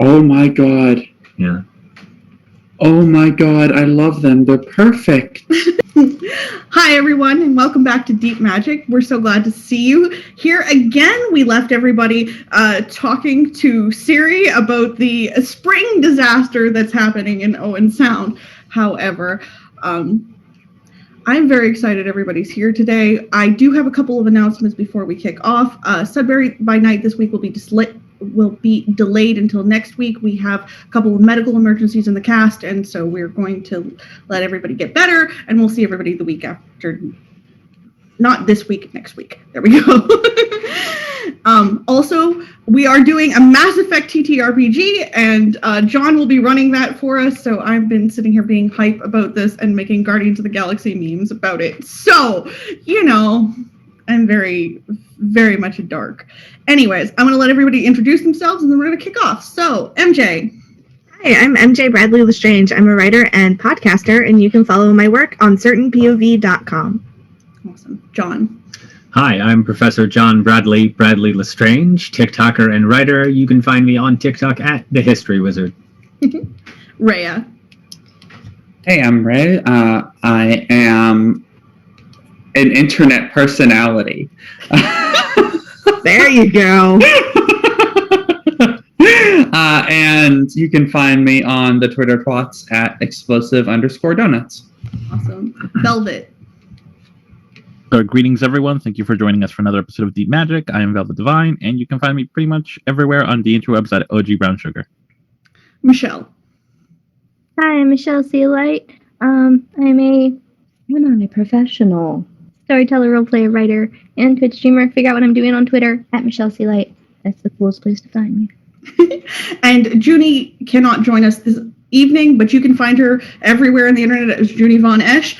Oh my god. Yeah. Oh my god, I love them. They're perfect. Hi, everyone, and welcome back to Deep Magic. We're so glad to see you here again. We left everybody talking to Siri about the spring disaster that's happening in Owen Sound. However, I'm very excited everybody's here today. I do have a couple of announcements before we kick off. Sudbury by Night this week will be delayed until next week. We have a couple of medical emergencies in the cast, and so we're going to let everybody get better, and we'll see everybody the week after. Not this week, next week. There we go. Also, we are doing a Mass Effect TTRPG, and John will be running that for us, so I've been sitting here being hype about this and making Guardians of the Galaxy memes about it. So, you know, I'm very, very much a dark. Anyways, I'm going to let everybody introduce themselves, and then we're going to kick off. So, MJ. Hi, I'm MJ Bradley Lestrange. I'm a writer and podcaster, and you can follow my work on certainpov.com. Awesome. John. Hi, I'm Professor John Bradley Lestrange, TikToker and writer. You can find me on TikTok at The History Wizard. Rhea. Hey, I'm Ray. I am an internet personality. There you go. And you can find me on the Twitter twats at explosive_donuts. Awesome. Velvet. Greetings, everyone. Thank you for joining us for another episode of Deep Magic. I am Velvet Divine, and you can find me pretty much everywhere on the interwebs at OG Brown Sugar. Michelle. Hi, I'm Michelle Sealight. I'm a professional storyteller, roleplayer, writer, and Twitch streamer. Figure out what I'm doing on Twitter at Michelle Sealight. That's the coolest place to find me. And Junie cannot join us this evening, but you can find her everywhere on the internet as Junie Von Esch.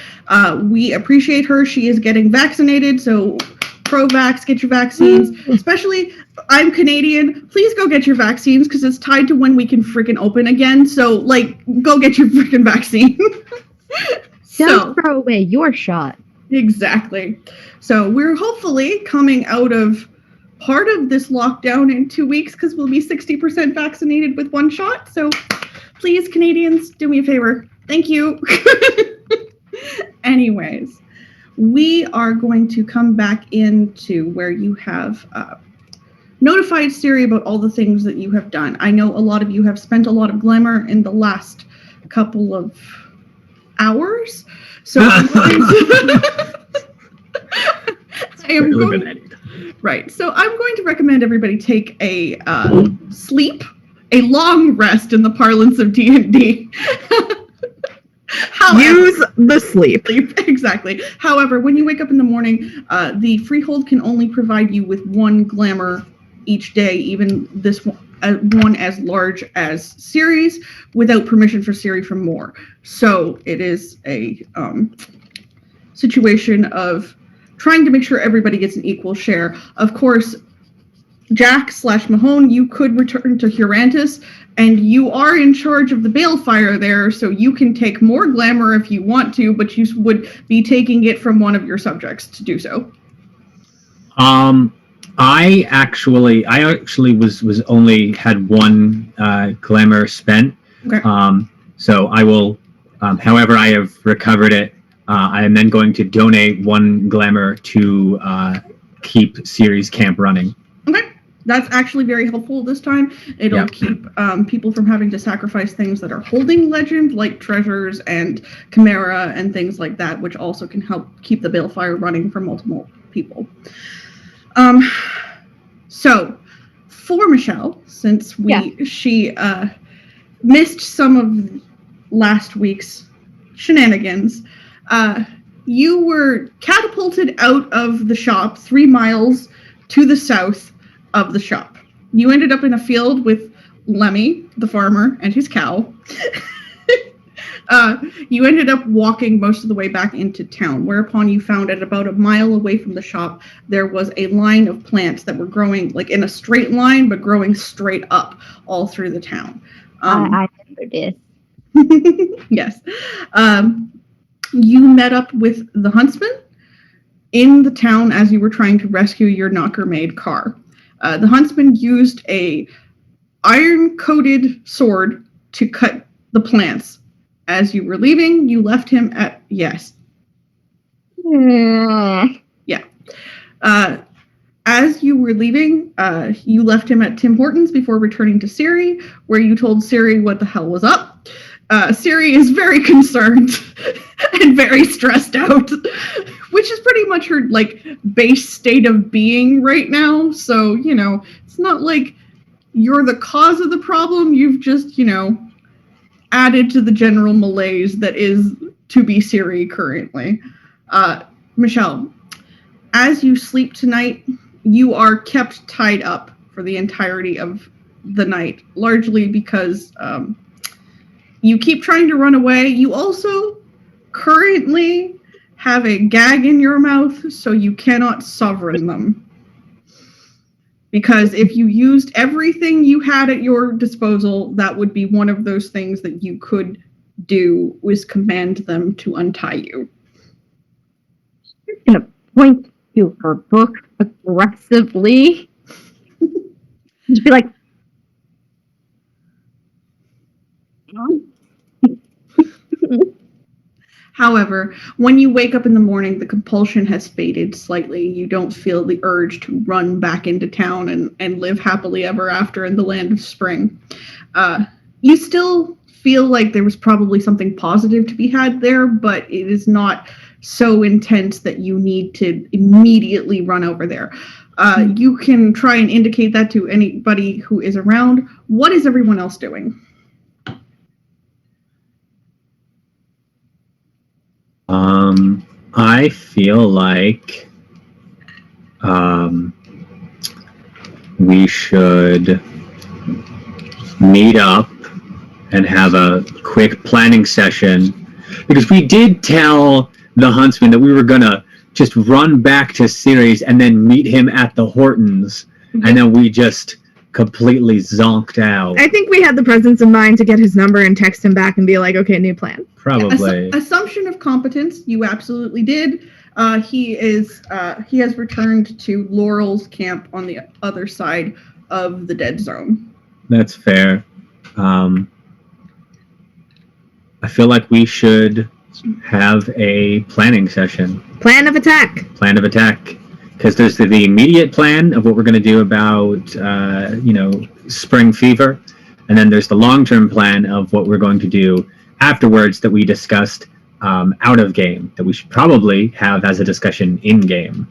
We appreciate her. She is getting vaccinated, so pro-vax, get your vaccines. Especially, I'm Canadian. Please go get your vaccines because it's tied to when we can freaking open again. So, like, go get your freaking vaccine. Don't throw away your shot. Exactly. So we're hopefully coming out of part of this lockdown in 2 weeks because we'll be 60% vaccinated with one shot. So please, Canadians, do me a favor. Thank you. Anyways, we are going to come back into where you have notified Siri about all the things that you have done. I know a lot of you have spent a lot of glamour in the last couple of hours. So I'm going to, right. So I'm going to recommend everybody take a sleep, a long rest in the parlance of D&D. Use the sleep. Exactly. However, when you wake up in the morning, the freehold can only provide you with one glamour each day, even this one as large as Siri's, without permission for Siri for more. So it is a situation of trying to make sure everybody gets an equal share. Of course, Jack/Mahone, you could return to Hurantis, and you are in charge of the balefire there, so you can take more glamour if you want to, but you would be taking it from one of your subjects to do so. I actually was only had one glamour spent. Okay. So I will, however I have recovered it, I am then going to donate one glamour to keep Siri's camp running. Okay. That's actually very helpful this time. It'll keep people from having to sacrifice things that are holding legend, like treasures and chimera and things like that, which also can help keep the balefire running for multiple people. So for Michelle, since she missed some of last week's shenanigans, you were catapulted out of the shop 3 miles to the south of the shop. You ended up in a field with Lemmy, the farmer, and his cow. You ended up walking most of the way back into town, whereupon you found at about a mile away from the shop, there was a line of plants that were growing like in a straight line, but growing straight up all through the town. I remember this. Yes. You met up with the huntsman in the town as you were trying to rescue your knocker-made car. The huntsman used a iron-coated sword to cut the plants. As you were leaving, you left him at yes. Yeah. As you were leaving, you left him at Tim Hortons before returning to Siri, where you told Siri what the hell was up. Siri is very concerned and very stressed out, which is pretty much her like base state of being right now. So, you know, it's not like you're the cause of the problem. You've just, you know, added to the general malaise that is to be Siri currently. Michelle, as you sleep tonight, you are kept tied up for the entirety of the night, largely because you keep trying to run away. You also currently have a gag in your mouth, so you cannot sovereign them. Because if you used everything you had at your disposal, that would be one of those things that you could do, was command them to untie you. You're going to point to her book aggressively. Just be like, However, when you wake up in the morning, the compulsion has faded slightly. You don't feel the urge to run back into town and live happily ever after in the land of spring. You still feel like there was probably something positive to be had there, but it is not so intense that you need to immediately run over there. You can try and indicate that to anybody who is around. What is everyone else doing? I feel like we should meet up and have a quick planning session, because we did tell the huntsman that we were gonna just run back to Siri's and then meet him at the Hortons, and then we just completely zonked out. I think we had the presence of mind to get his number and text him back and be like, okay, new plan. Probably. Assumption of competence, you absolutely did. He has returned to Laurel's camp on the other side of the dead zone. That's fair. I feel like we should have a planning session. Plan of attack. Plan of attack. Because there's the immediate plan of what we're going to do about, spring fever. And then there's the long-term plan of what we're going to do afterwards that we discussed out of game, that we should probably have as a discussion in game.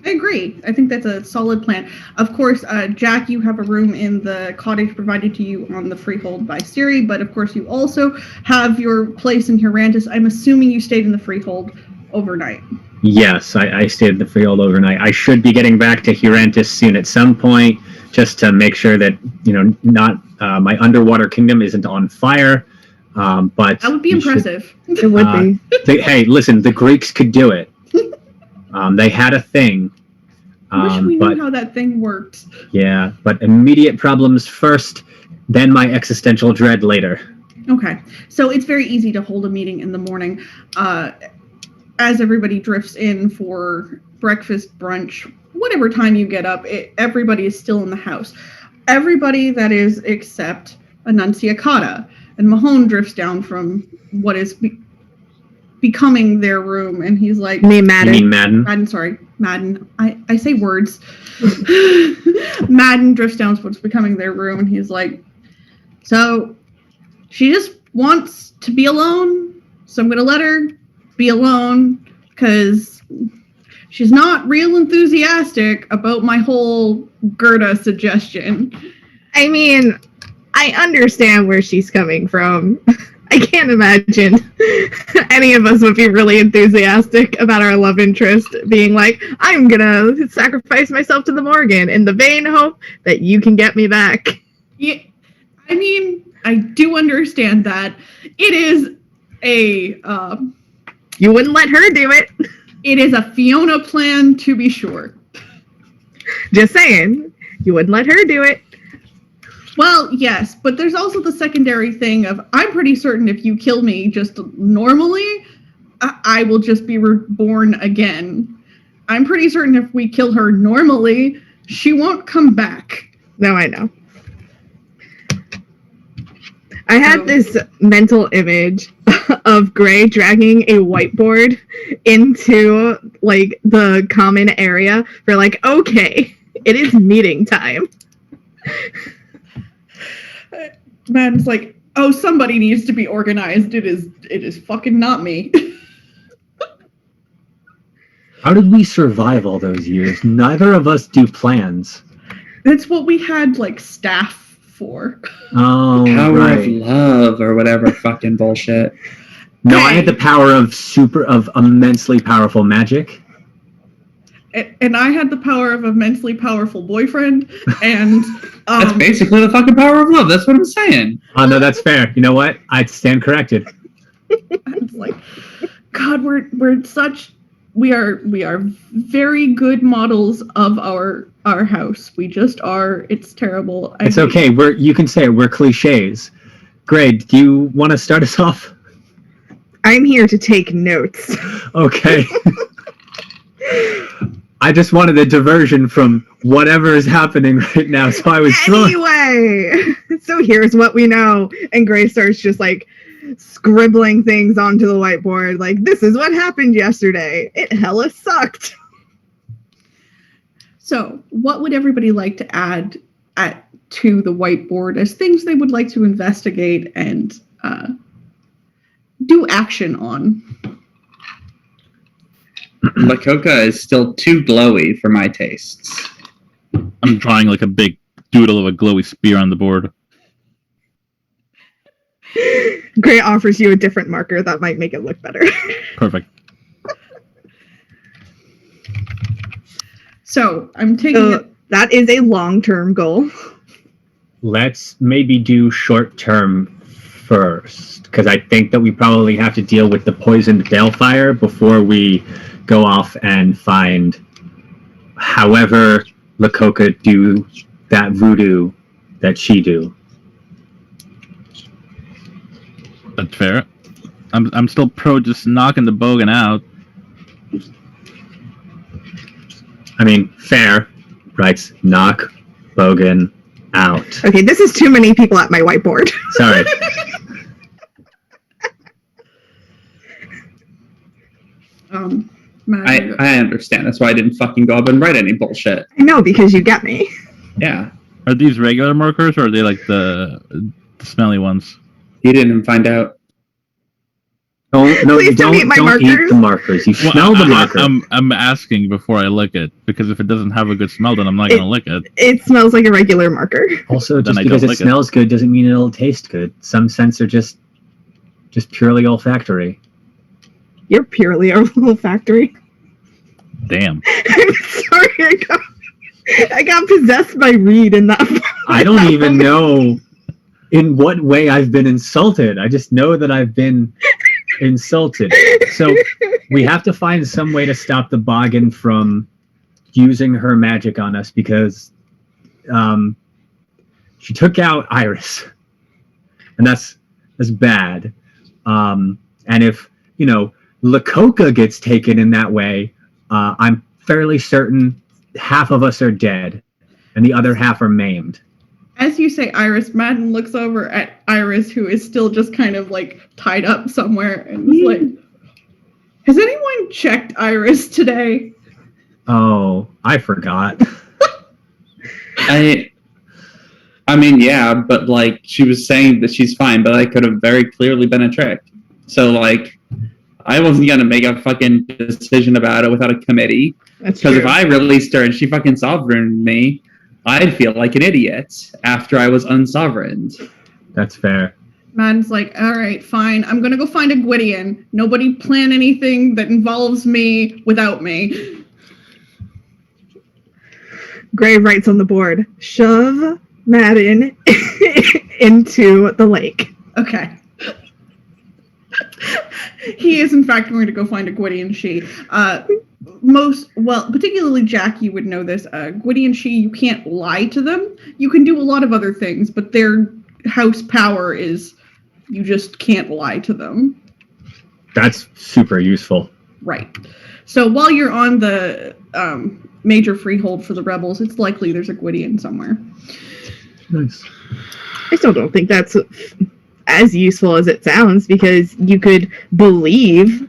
I agree. I think that's a solid plan. Of course, Jack, you have a room in the cottage provided to you on the freehold by Siri, but of course you also have your place in Hurantis. I'm assuming you stayed in the freehold overnight. Yes, I stayed in the freehold overnight. I should be getting back to Hurantis soon at some point, just to make sure that, not my underwater kingdom isn't on fire. But that would be impressive. It would be. Hey, listen, the Greeks could do it. They had a thing. I wish we knew how that thing worked. Yeah, but immediate problems first, then my existential dread later. Okay, so it's very easy to hold a meeting in the morning. As everybody drifts in for breakfast, brunch, whatever time you get up, everybody is still in the house. Everybody that is except Annunciata. And Mahone drifts down from what is becoming their room, and he's like, Madden. You mean Madden? Madden. I say words. Madden drifts down to what's becoming their room, and he's like, so she just wants to be alone, so I'm going to let her be alone, because she's not real enthusiastic about my whole Gerda suggestion. I mean, I understand where she's coming from. I can't imagine any of us would be really enthusiastic about our love interest being like, I'm gonna sacrifice myself to the Morgan in the vain hope that you can get me back. Yeah, I mean, I do understand that. It is a You wouldn't let her do it. it is a Fiona plan, to be sure. Just saying. You wouldn't let her do it. Well, yes, but there's also the secondary thing of, I'm pretty certain if you kill me just normally, I will just be reborn again. I'm pretty certain if we kill her normally, she won't come back. No, I know. I had this mental image of Gray dragging a whiteboard into, like, the common area for, like, okay, it is meeting time. Madden's like, oh, somebody needs to be organized. It is fucking not me. How did we survive all those years? Neither of us do plans. That's what we had, like, staff for. Oh, Power right. of love or whatever fucking bullshit. No, I had the power of immensely powerful magic. And I had the power of immensely powerful boyfriend, and That's basically the fucking power of love. That's what I'm saying. Oh, no, that's fair. You know what? I'd stand corrected. it's like, God, we are very good models of our house. We just are. It's terrible. It's okay. You can say it. We're cliches. Gray, do you want to start us off? I'm here to take notes. Okay. I just wanted a diversion from whatever is happening right now, so I was throwing. Anyway, so here's what we know. And Gray starts just like scribbling things onto the whiteboard. Like, this is what happened yesterday. It hella sucked. So, what would everybody like to add to the whiteboard as things they would like to investigate and do action on? Makoka is still too glowy for my tastes. I'm drawing like a big doodle of a glowy spear on the board. Gray offers you a different marker that might make it look better. Perfect. So, I'm taking it. That is a long-term goal. Let's maybe do short term first, because I think that we probably have to deal with the poisoned balefire before we go off and find however Makoka do that voodoo that she do. That's fair. I'm still pro just knocking the bogan out. Fair writes knock Bogan out. Okay, this is too many people at my whiteboard. Sorry. Matt, I understand. That's why I didn't fucking go up and write any bullshit. I know, because you get me. Yeah. Are these regular markers or are they like the smelly ones? You didn't find out. Don't Please don't eat my eat markers. the markers. You smell the marker. I'm asking before I lick it because if it doesn't have a good smell, then I'm not gonna lick it. It smells like a regular marker. Also, Then just I because don't it like it. smells good doesn't mean it'll taste good. Some scents are just purely olfactory. You're purely olfactory. Damn. I'm sorry, I got possessed by Reed in that. I don't even know in what way I've been insulted. I just know that I've been insulted. So we have to find some way to stop the Boggin from using her magic on us because she took out Iris, and that's bad. And if Lakota gets taken in that way, I'm fairly certain half of us are dead, and the other half are maimed. as you say Iris, Madden looks over at Iris, who is still just kind of like tied up somewhere, and is like, has anyone checked Iris today? Oh, I forgot. I mean, yeah, but like she was saying that she's fine, but that could have very clearly been a trick. So like, I wasn't gonna make a fucking decision about it without a committee. That's Because if true. I released her and she fucking sovereigned me, I'd feel like an idiot after I was unsovereigned. That's fair. Madden's like, all right, fine. I'm gonna go find a Gwydion. Nobody plan anything that involves me without me. Gray writes on the board, shove Madden into the lake. Okay. He is in fact going to go find a Gwydion She. Particularly Jack, you would know this. Gwydion She, you can't lie to them. You can do a lot of other things, but their house power is you just can't lie to them. That's super useful. Right. So while you're on the major freehold for the rebels, it's likely there's a Gwydion somewhere. Nice. I still don't think that's as useful as it sounds because you could believe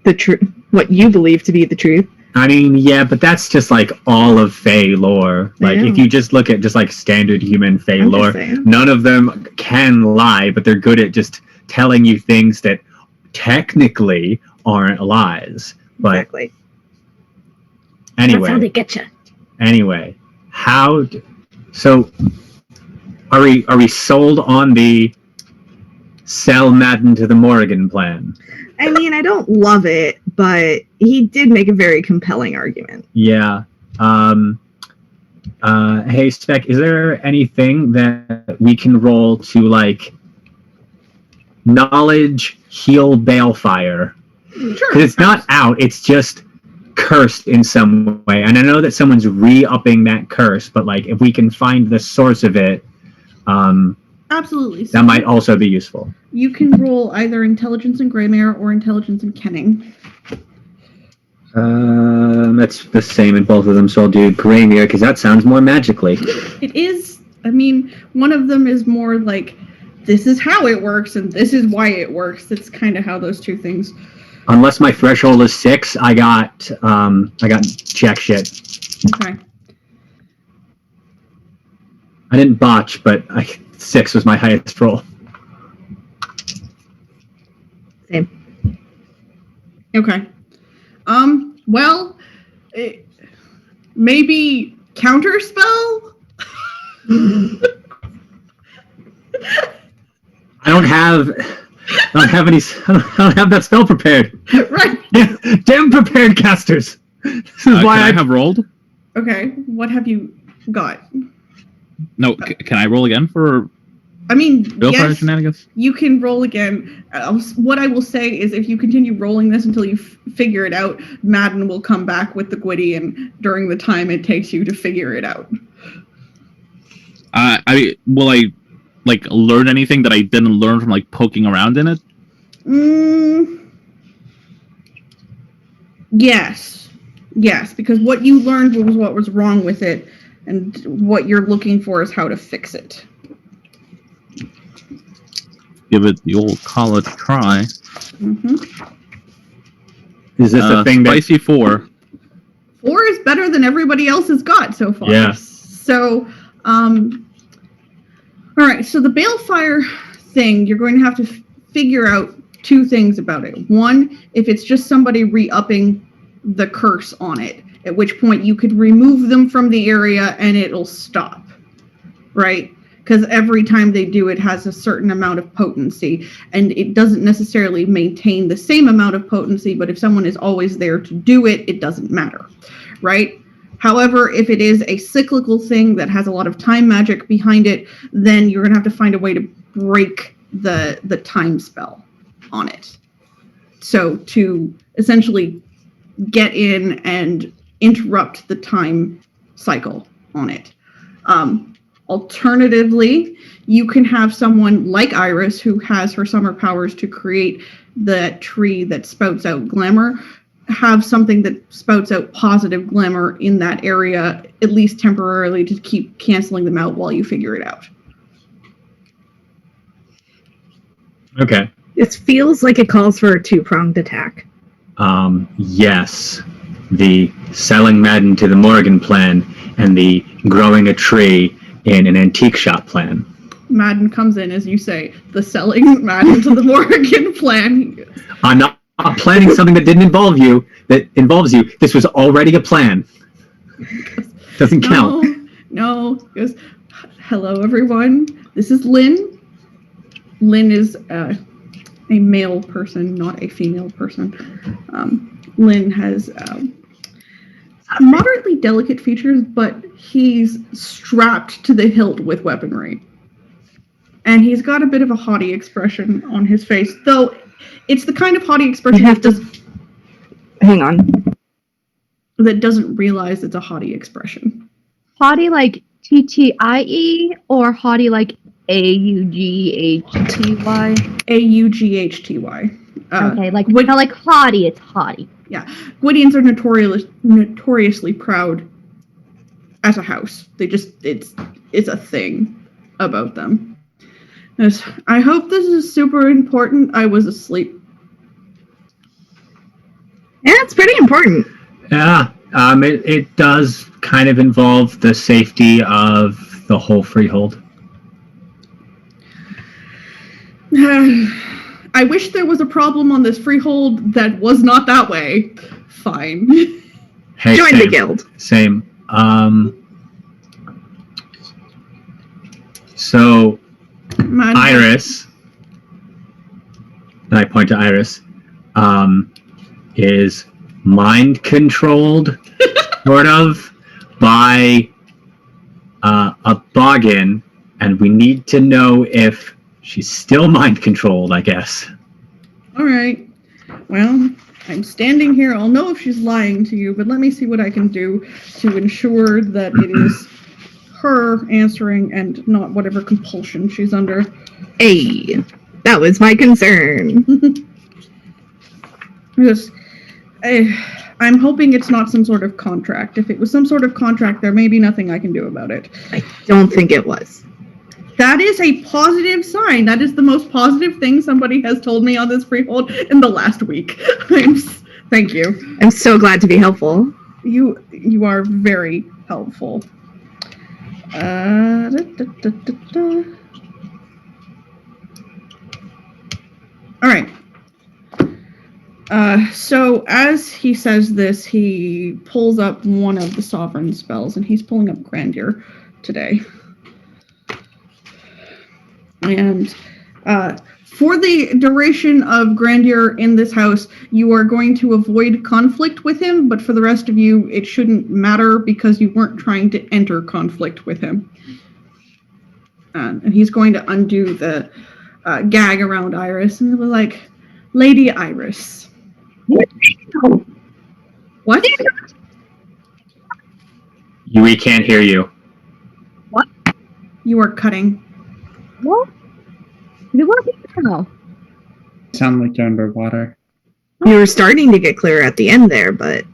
the truth, what you believe to be the truth. I mean, yeah, but that's just like all of Fae lore. Like, Yeah. if you just look at just like standard human Fae I'm just lore, saying. none of them can lie, but they're good at just telling you things that technically aren't lies. But Exactly. anyway, That's how they get you. anyway, so are we sold on the sell Madden to the Morrigan plan? I mean, I don't love it, but he did make a very compelling argument. Yeah. Hey, Spec, is there anything that we can roll to, like, knowledge heal Balefire? Sure. Because it's not out, it's just cursed in some way. And I know that someone's re-upping that curse, but, like, if we can find the source of it, Absolutely. So that might also be useful. you can roll either intelligence and Greymare or intelligence and Kenning. That's the same in both of them, so I'll do Graymere, because that sounds more magically. It is, I mean, one of them is more like, this is how it works and this is why it works. That's kind of how those two things. Unless my threshold is 6, I got jack shit. Okay. I didn't botch, but 6 was my highest roll. Same. Okay. Well, maybe counterspell? I don't have any. I don't have that spell prepared. Right. Yeah, damn prepared casters. This is why Can I have rolled? Okay. What have you got? No, can I roll again for I mean, Balefire yes, shenanigans? you can roll again. What I will say is if you continue rolling this until you figure it out, Madden will come back with the Gwydion during the time it takes you to figure it out. Will I like learn anything that I didn't learn from like poking around in it? Yes. Yes, because what you learned was what was wrong with it, and what you're looking for is how to fix it. Give it the old college try. hmm Is this a thing that? Spicy 4. 4 is better than everybody else has got so far. Yeah. So, all right. So the balefire thing, you're going to have to figure out 2 things about it. One, if it's just somebody re-upping the curse on it, at which point you could remove them from the area and it'll stop, right? Because every time they do it has a certain amount of potency, and it doesn't necessarily maintain the same amount of potency, but if someone is always there to do it, it doesn't matter, right? However, if it is a cyclical thing that has a lot of time magic behind it, then you're going to have to find a way to break the time spell on it. So to essentially get in and interrupt the time cycle on it. Alternatively, you can have someone like Iris, who has her summer powers to create the tree that spouts out glamour, have something that spouts out positive glamour in that area, at least temporarily, to keep canceling them out while you figure it out. Okay. It feels like it calls for a 2-pronged attack. Yes. The selling Madden to the Morgan plan and the growing a tree in an antique shop plan. Madden comes in, as you say, the selling Madden to the Morgan plan. I'm not planning something that didn't involve you, that involves you. This was already a plan. Doesn't count. No. He goes, hello, everyone. This is Lynn. Lynn is a male person, not a female person. Lynn has moderately delicate features, but he's strapped to the hilt with weaponry. And he's got a bit of a haughty expression on his face, though it's the kind of haughty expression Hang on. that doesn't realize it's a haughty expression. Haughty like TTIE or haughty like AUGHTY? AUGHTY. Okay, like not like haughty, it's haughty. Yeah, Gwydians are notoriously proud as a house. They just it's a thing about them. Yes, I hope this is super important. I was asleep. Yeah, it's pretty important. Yeah. It does kind of involve the safety of the whole freehold. I wish there was a problem on this freehold that was not that way. Fine. Hey, Join the guild. Same. So Man, Iris, and I point to Iris, is mind controlled, sort of, by a boggin, and we need to know if she's still mind controlled, I guess. All right. Well, I'm standing here. I'll know if she's lying to you, but let me see what I can do to ensure that it is her answering and not whatever compulsion she's under. Hey, that was my concern. Because I'm hoping it's not some sort of contract. If it was some sort of contract, there may be nothing I can do about it. I don't think it was. That is a positive sign. That is the most positive thing somebody has told me on this freehold in the last week. Thank you. I'm so glad to be helpful. You are very helpful. All right. So as he says this, he pulls up one of the sovereign spells, and he's pulling up Grandeur today. And for the duration of Grandeur in this house, you are going to avoid conflict with him, but for the rest of you, it shouldn't matter because you weren't trying to enter conflict with him. And he's going to undo the gag around Iris, and he'll be like, Lady Iris. What? We can't hear you. You are cutting. What? You want to know? Sound like you're underwater. You were starting to get clearer at the end there, but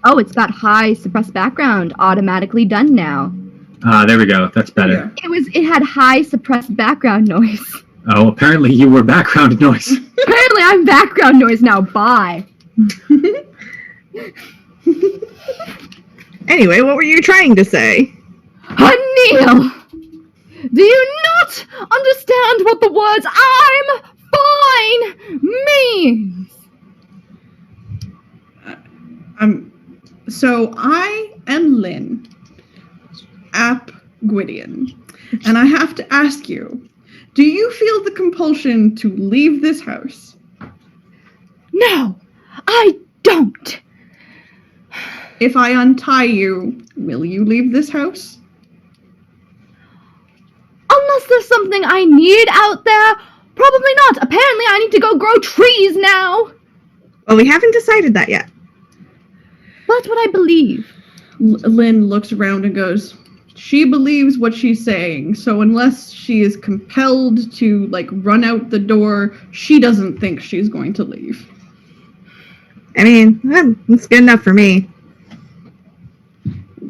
Oh, it's got high suppressed background, automatically done now. There we go. That's better. It had high suppressed background noise. Oh, apparently you were background noise. Apparently I'm background noise now. Bye. Anyway, what were you trying to say? Neil! Do you not understand what the words "I'm fine" means? So I am Lynn Ap Gwydion, and I have to ask you, do you feel the compulsion to leave this house? No, I don't. If I untie you, will you leave this house? Unless there's something I need out there, probably not. Apparently I need to go grow trees now. Well, we haven't decided that yet. That's what I believe. Lynn looks around and goes, she believes what she's saying, so unless she is compelled to, run out the door, she doesn't think she's going to leave. I mean, it's good enough for me.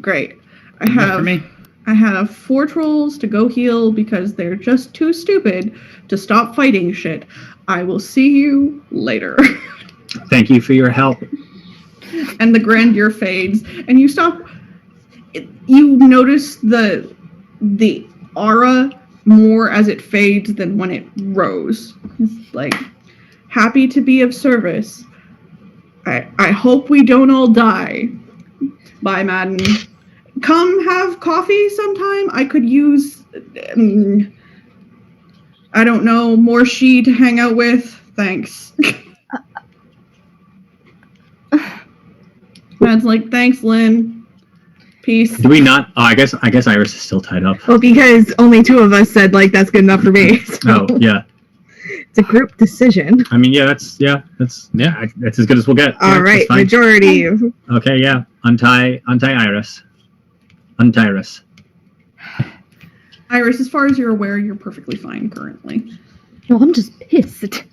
Great. Enough for me. I have 4 trolls to go heal because they're just too stupid to stop fighting shit. I will see you later. Thank you for your help. And the grandeur fades, and you stop. You notice the aura more as it fades than when it rose. It's like, happy to be of service. I hope we don't all die. Bye, Madden. Come have coffee sometime. I could use, I don't know, more she to hang out with. Thanks. Mad's like, thanks, Lynn. Peace. Do we not? Oh, I guess Iris is still tied up. Well, because only 2 of us said, that's good enough for me. So Oh, yeah. it's a group decision. I mean, that's as good as we'll get. All Yeah, right, that's fine. majority. Okay, yeah. Untie Iris. Untie Iris. Iris, as far as you're aware, you're perfectly fine currently. No, I'm just pissed.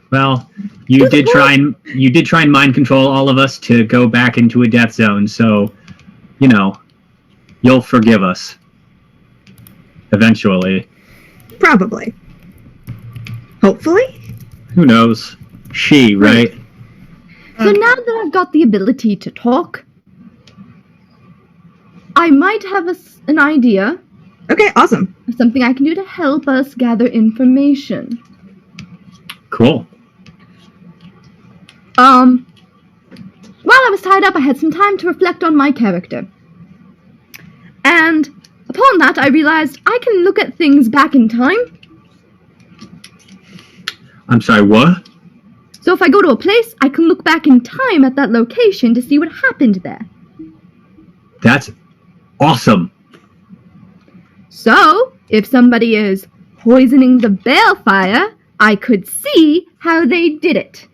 Well, you did try and mind control all of us to go back into a death zone, so you'll forgive us. Eventually. Probably. Hopefully. Who knows? She, right? So now that I've got the ability to talk, I might have an idea Okay, awesome. of something I can do to help us gather information. Cool. While I was tied up, I had some time to reflect on my character. And upon that, I realized I can look at things back in time. I'm sorry, what? So if I go to a place, I can look back in time at that location to see what happened there. That's awesome. So, if somebody is poisoning the balefire, I could see how they did it.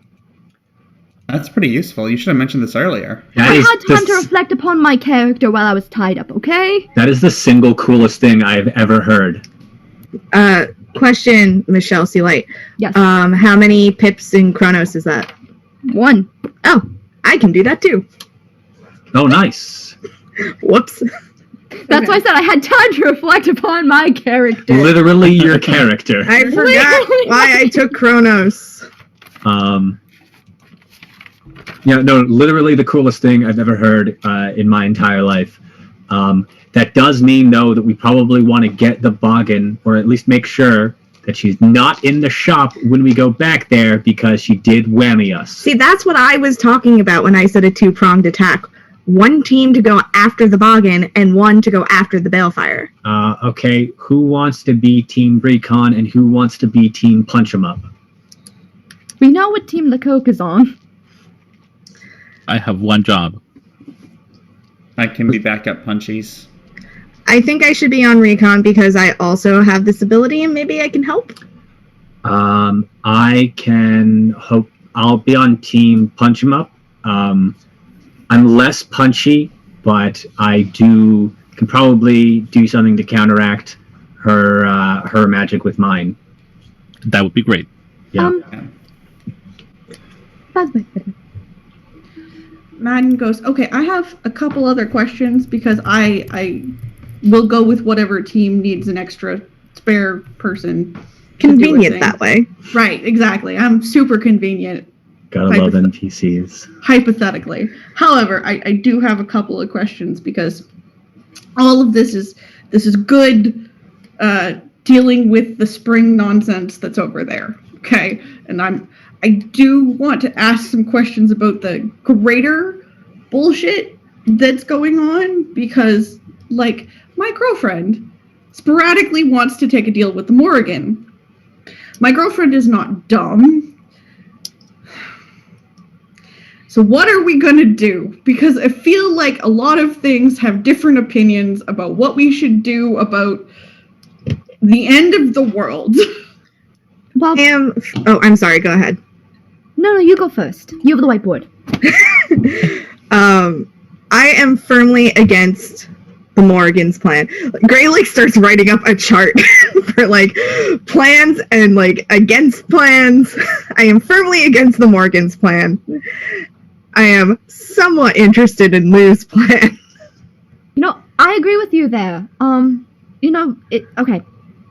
That's pretty useful. You should have mentioned this earlier. I had time to reflect upon my character while I was tied up, okay? That is the single coolest thing I've ever heard. Question, Michelle C. Light. Yes. How many pips in Chronos is that? 1. Oh, I can do that too. Oh, nice. Whoops. That's why I said I had time to reflect upon my character. Literally your character. I forgot why I took Chronos. Yeah, no, literally the coolest thing I've ever heard in my entire life. That does mean, though, that we probably want to get the Boggin, or at least make sure that she's not in the shop when we go back there, because she did whammy us. See, that's what I was talking about when I said a 2-pronged attack. 1 team to go after the Boggin, and 1 to go after the Balefire. Okay, who wants to be Team Recon, and who wants to be Team Punch 'em Up? We know what Team Lecoq is on. I have one job. I can be backup punchies. I think I should be on Recon because I also have this ability and maybe I can help. I can hope I'll be on Team Punch 'em Up. I'm less punchy, but I can probably do something to counteract her magic with mine. That would be great. Yeah. By the way, Madden goes, okay, I have a couple other questions because I will go with whatever team needs an extra spare person. to do a Convenient thing." that way. Right, exactly. I'm super convenient, Gotta love NPCs. hypothetically. However, I do have a couple of questions because all of this is good dealing with the spring nonsense that's over there. Okay, and I do want to ask some questions about the greater bullshit that's going on because, like, my girlfriend sporadically wants to take a deal with the Morrigan. My girlfriend is not dumb. So what are we going to do? Because I feel like a lot of things have different opinions about what we should do about the end of the world. Well, I'm sorry, go ahead. no, you go first. You have the whiteboard. I am firmly against the Morrigan's plan. Gray like starts writing up a chart for like plans and like against plans. I am firmly against the Morrigan's plan. I am somewhat interested in Lou's plan. You know, I agree with you there. Okay.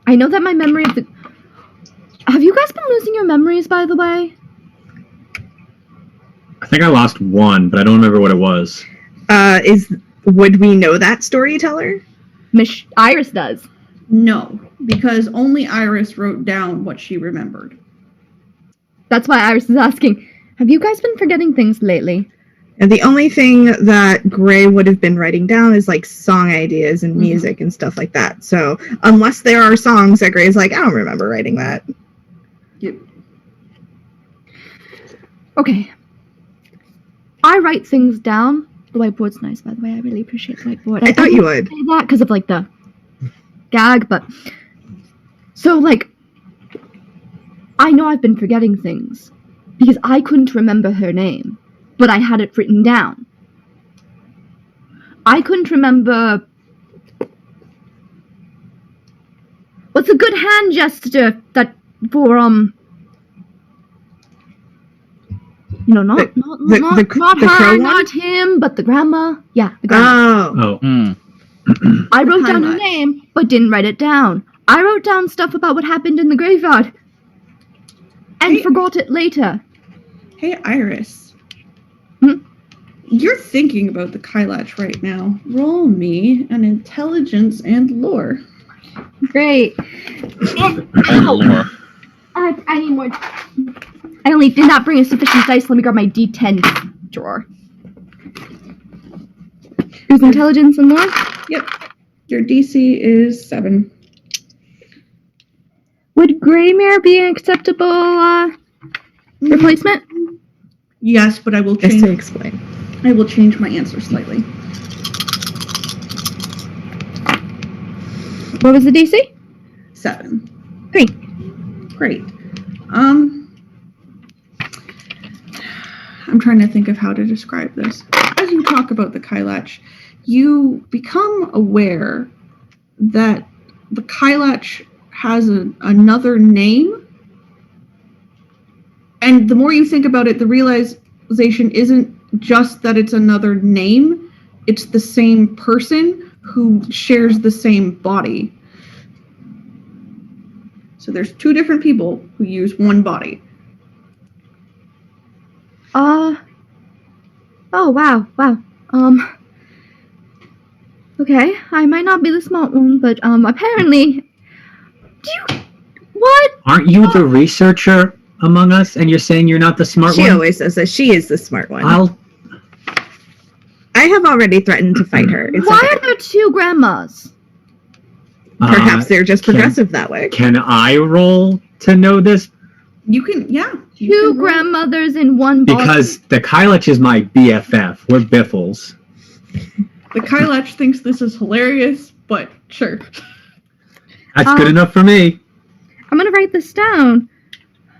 I know that my memory of the... Have you guys been losing your memories, by the way? I think I lost one, but I don't remember what it was. Would we know that storyteller? Iris does. No, because only Iris wrote down what she remembered. That's why Iris is asking, have you guys been forgetting things lately? And the only thing that Gray would have been writing down is like song ideas and music and stuff like that. So unless there are songs that Gray's like, I don't remember writing that. Yep. Okay. I write things down. The whiteboard's nice, by the way. I really appreciate the whiteboard. I thought you would. Say that because of like the gag, but so like I know I've been forgetting things because I couldn't remember her name, but I had it written down. I couldn't remember what's a good hand gesture that for not her, crow one? not him, but the grandma. Yeah, the grandma. Oh. Oh. I wrote down her Highlight. name, but didn't write it down. I wrote down stuff about what happened in the graveyard, and Hey. forgot it later. Hey, Iris. Hmm? You're thinking about the Kylach right now. Roll me an intelligence and lore. Great. And lore. I need more. I only did not bring a sufficient dice. Let me grab my D10 drawer. Who's intelligence and lore? Yep. Your DC is 7. Would Greymare be an acceptable replacement? Yes, but I will Just to change. explain. I will change my answer slightly. What was the DC? 7. 3. Great. I'm trying to think of how to describe this. As you talk about the Kylach, you become aware that the Kylach has another name. And the more you think about it, the realization isn't just that it's another name, it's the same person who shares the same body. So there's 2 different people who use one body. Oh, wow. Okay, I might not be the smart one, but, apparently... What? Aren't you the researcher among us, and you're saying you're not the smart She one? always says that she is the smart one. I'll. I have already threatened to fight her. It's Why okay. are there 2 grandmas? Perhaps they're just can- progressive that way. Can I roll to know this? You can, yeah. you 2 can roll. grandmothers in one body. Because the Kylach is my BFF. We're Biffles. The Kylach thinks this is hilarious, but sure. That's good enough for me. I'm gonna write this down.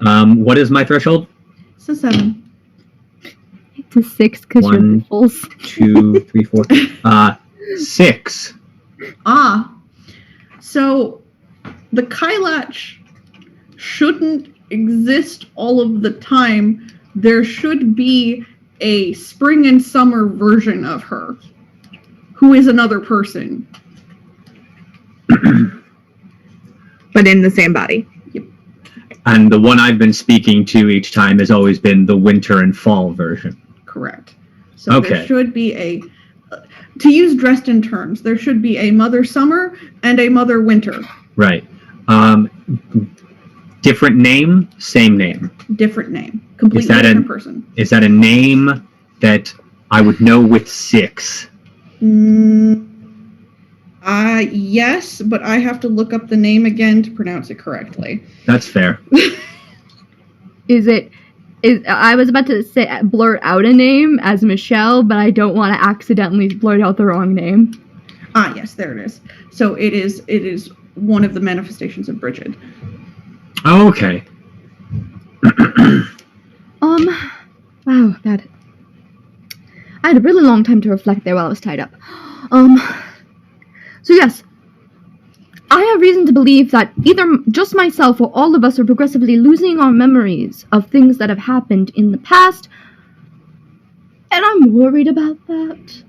What is my threshold? It's a 7. To 6 because you're 1, fools. 2, 3, 4. 6. So the Kylach shouldn't exist all of the time. There should be a spring and summer version of her, who is another person. But in the same body. And the one I've been speaking to each time has always been the winter and fall version. Correct. So Okay. there should be to use Dresden terms, there should be a Mother Summer and a Mother Winter. Right. Different name, same name. Different name. Completely that different person. Is that a name that I would know with 6? Yes, but I have to look up the name again to pronounce it correctly. That's fair. I was about to say blurt out a name as Michelle, but I don't want to accidentally blurt out the wrong name. Yes, there it is. So it is one of the manifestations of Bridget. Oh, okay. Wow, that. I had a really long time to reflect there while I was tied up. So yes, I have reason to believe that either just myself or all of us are progressively losing our memories of things that have happened in the past, and I'm worried about that.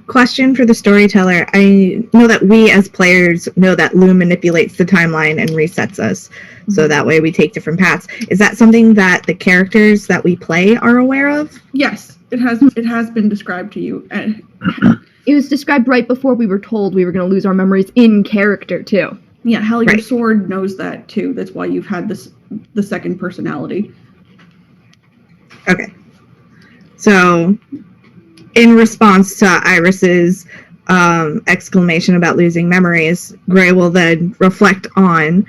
Question for the storyteller. I know that we as players know that Lou manipulates the timeline and resets us, so that way we take different paths. Is that something that the characters that we play are aware of? Yes, it has been described to you. It was described right before we were told we were going to lose our memories in character, too. Yeah, hell, your Right. sword knows that too. That's why you've had the second personality. Okay. So, in response to Iris's exclamation about losing memories, Gray will then reflect on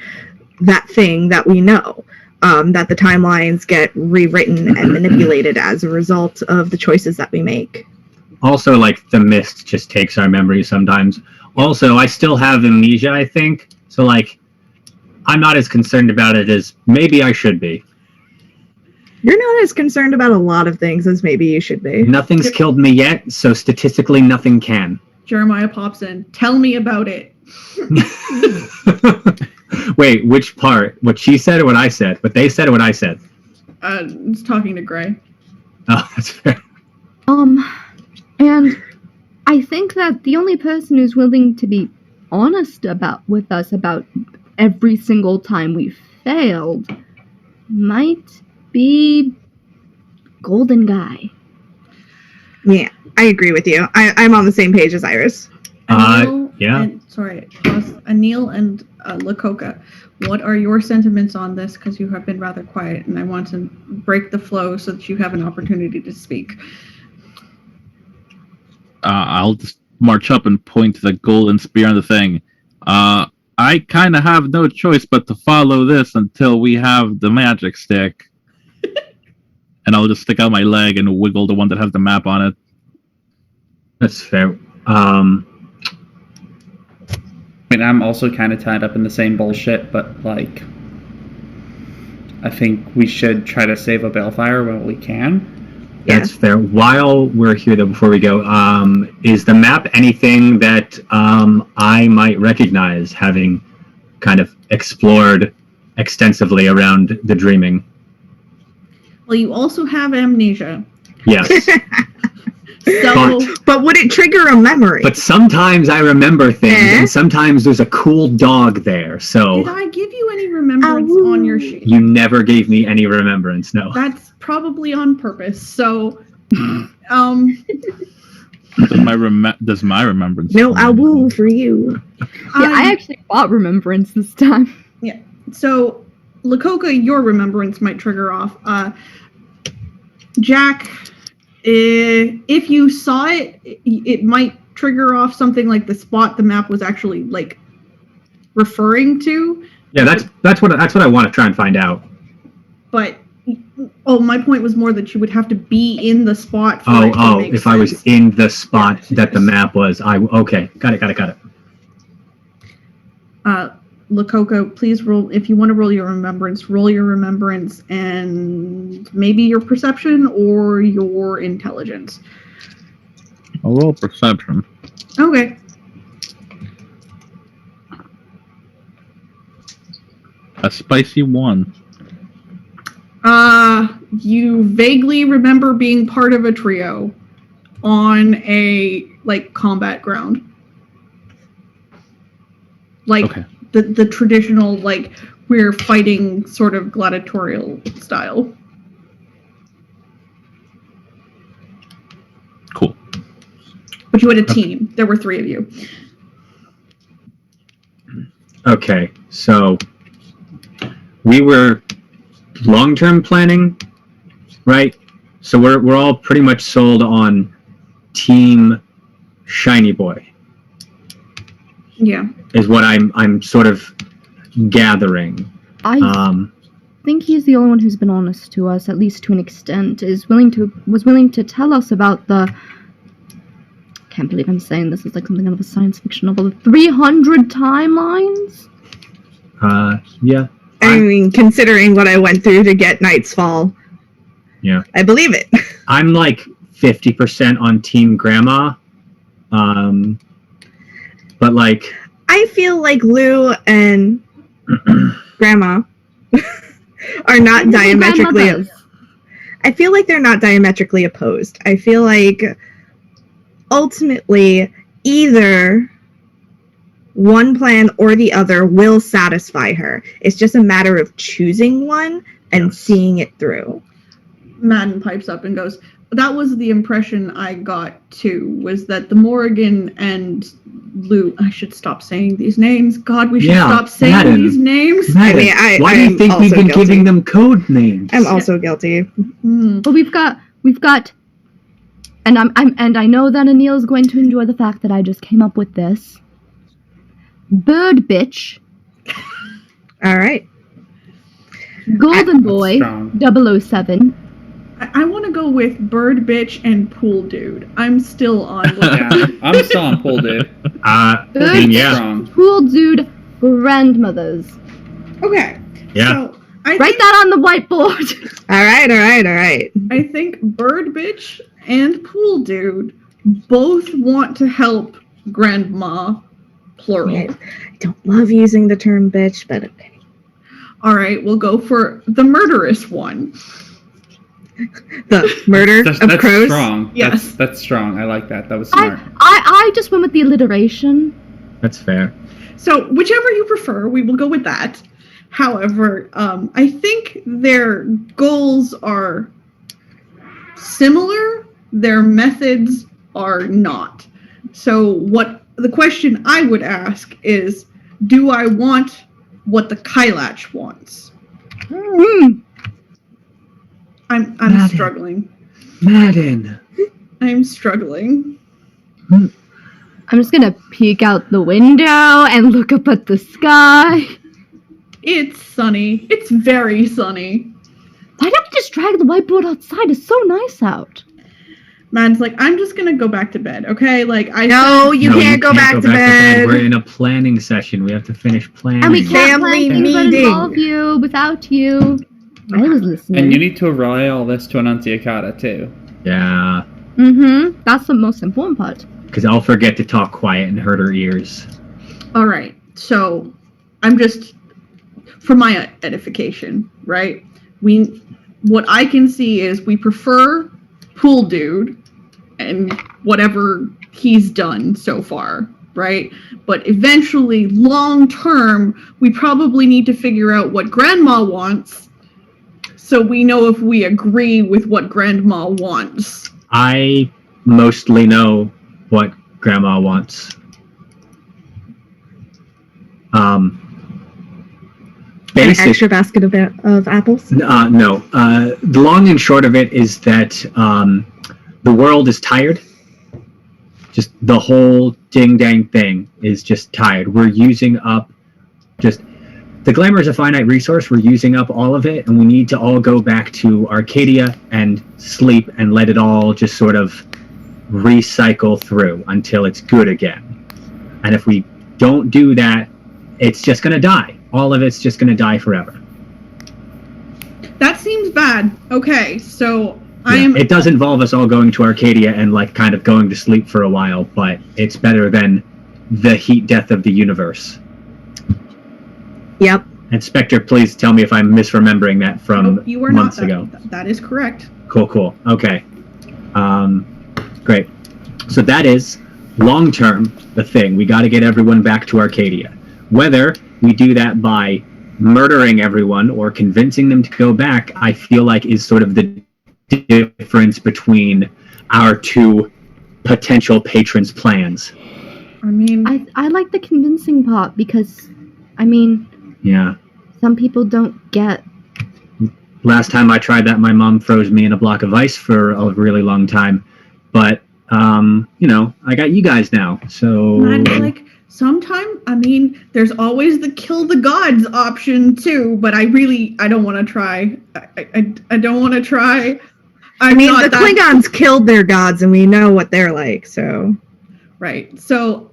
that thing that we know, that the timelines get rewritten and manipulated as a result of the choices that we make. Also, like, the mist just takes our memories sometimes. Also, I still have amnesia, I think. So, like, I'm not as concerned about it as maybe I should be. You're not as concerned about a lot of things as maybe you should be. Nothing's killed me yet, so statistically nothing can. Jeremiah pops in. Tell me about it. Wait, which part? What she said or what I said? What they said or what I said? It's talking to Gray. Oh, that's fair. And I think that the only person who's willing to be honest with us about every single time we failed might be Golden Guy. Yeah, I agree with you. I'm on the same page as Iris. Anil yeah. Anil and Lakoka, what are your sentiments on this? Because you have been rather quiet, and I want to break the flow so that you have an opportunity to speak. I'll just march up and point to the golden spear on the thing. I kind of have no choice but to follow this until we have the magic stick. And I'll just stick out my leg and wiggle the one that has the map on it. That's fair. I mean, I'm also kind of tied up in the same bullshit, but, like, I think we should try to save a balefire while we can. That's fair. While we're here, though, before we go, is the map anything that I might recognize, having kind of explored extensively around the dreaming? Well, you also have amnesia. Yes. So, But would it trigger a memory? But sometimes I remember things, and sometimes there's a cool dog there, did so I give you any remembrance on your sheet? you never gave me any remembrance, no. That's probably on purpose. So, Does my remembrance? No awu for you. Yeah, I actually bought Remembrance this time. So, Lakoka, your remembrance might trigger off. Jack, if you saw it, it might trigger off something like the spot the map was actually, like, referring to. Yeah, that's what I want to try and find out. But, my point was more that you would have to be in the spot for it to make If sense. I was in the spot that the map was, okay, got it. Lakoka, please roll, if you want to roll your remembrance and maybe your perception or your intelligence. I'll roll perception. Okay. A spicy 1. You vaguely remember being part of a trio on a combat ground. Okay. The traditional we're fighting sort of gladiatorial style. Cool. But you had a team. There were 3 of you. Okay, so we were long-term planning, right? So we're all pretty much sold on Team Shiny Boy, Yeah. is what I'm sort of gathering. I think he's the only one who's been honest to us, at least to an extent, was willing to tell us about the. Can't believe I'm saying this is like something out of a science fiction novel. The 300 timelines. Yeah. I mean, considering what I went through to get Knight's Fall, Yeah. I believe it. I'm like 50% on Team Grandma, but like I feel like Lou and Grandma are not diametrically. Grandmothers. I feel like they're not diametrically opposed. I feel like ultimately either one plan or the other will satisfy her. It's just a matter of choosing one and seeing it through. Madden pipes up and goes, that was the impression I got too, was that the Morrigan and Lou, I should stop saying these names. God, we should stop saying Madden. these names. Madden, why do you I'm think we've also been guilty. giving them code names? I'm also guilty. Hmm. But we've got, and I know that Anil's going to enjoy the fact that I just came up with this. Bird Bitch, All right. Golden Boy, strong. 007. I want to go with Bird Bitch and Pool Dude. I'm still on with Yeah, I'm still on pool, dude. I Bird mean, Bitch, yeah, Strong. Pool Dude, Grandmothers. Okay. yeah. So I Write think, that on the whiteboard. All right. I think Bird Bitch and Pool Dude both want to help Grandma, plural. I don't love using the term bitch, but okay. All right, we'll go for the murderous one. The murder That's of crows. strong. Yes. That's strong. I like that. That was smart. I just went with the alliteration. That's fair. So whichever you prefer, we will go with that. However, I think their goals are similar. Their methods are not. So what the question I would ask is, do I want what the Kylach wants? I'm Madden. struggling. Madden. I'm struggling. I'm just gonna peek out the window and look up at the sky. It's sunny. It's very sunny. Why don't we just drag the whiteboard outside? It's so nice out. Man's like, I'm just gonna go back to bed, okay? Like I No, you No, can't go back to bed. We're in a planning session. We have to finish planning. And we can't Family plan things that meeting. involve you without you. I was listening. And you need to relay all this to Annunciata too. Yeah, Mm-hmm. That's the most important part. because I'll forget to talk quiet and hurt her ears. All right. So I'm just for my edification, right? What I can see is we prefer Pool Dude and whatever he's done so far, right? But eventually, long term, we probably need to figure out what Grandma wants so we know if we agree with what Grandma wants. I mostly know what Grandma wants. An Basic. extra basket of apples. No. The long and short of it is that the world is tired. Just the whole ding dang thing is just tired. We're using up the glamour is a finite resource. We're using up all of it, and we need to all go back to Arcadia and sleep and let it all just sort of recycle through until it's good again. And if we don't do that, it's just going to die. All of it's just going to die forever. That seems bad. Okay, so It does involve us all going to Arcadia and like kind of going to sleep for a while, but it's better than the heat death of the universe. Yep. And Spectre, please tell me if I'm misremembering that from Nope, you are months not. ago. That is correct. Cool. Okay. Great. So that is long term the thing. We got to get everyone back to Arcadia. Whether we do that by murdering everyone or convincing them to go back, I feel like is sort of the difference between our two potential patrons' plans. I mean, I like the convincing part because, I mean, Yeah. some people don't get. Last time I tried that, my mom froze me in a block of ice for a really long time. But, I got you guys now. So. and like sometimes, I mean, there's always the kill the gods option too. But I don't want to try. I don't want to try. I mean, not the that- Klingons killed their gods, and we know what they're like, so. Right. So,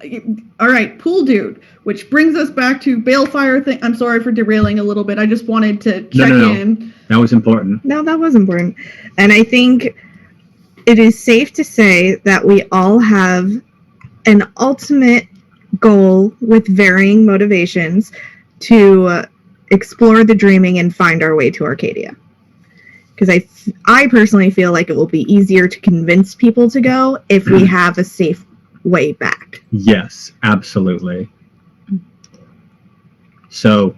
all right, Pool Dude, which brings us back to Balefire thing. I'm sorry for derailing a little bit. I just wanted to check No. in. That was important. No, that was important. And I think it is safe to say that we all have an ultimate goal with varying motivations to explore the dreaming and find our way to Arcadia. Because I personally feel like it will be easier to convince people to go if we have a safe way back. Yes, absolutely. So,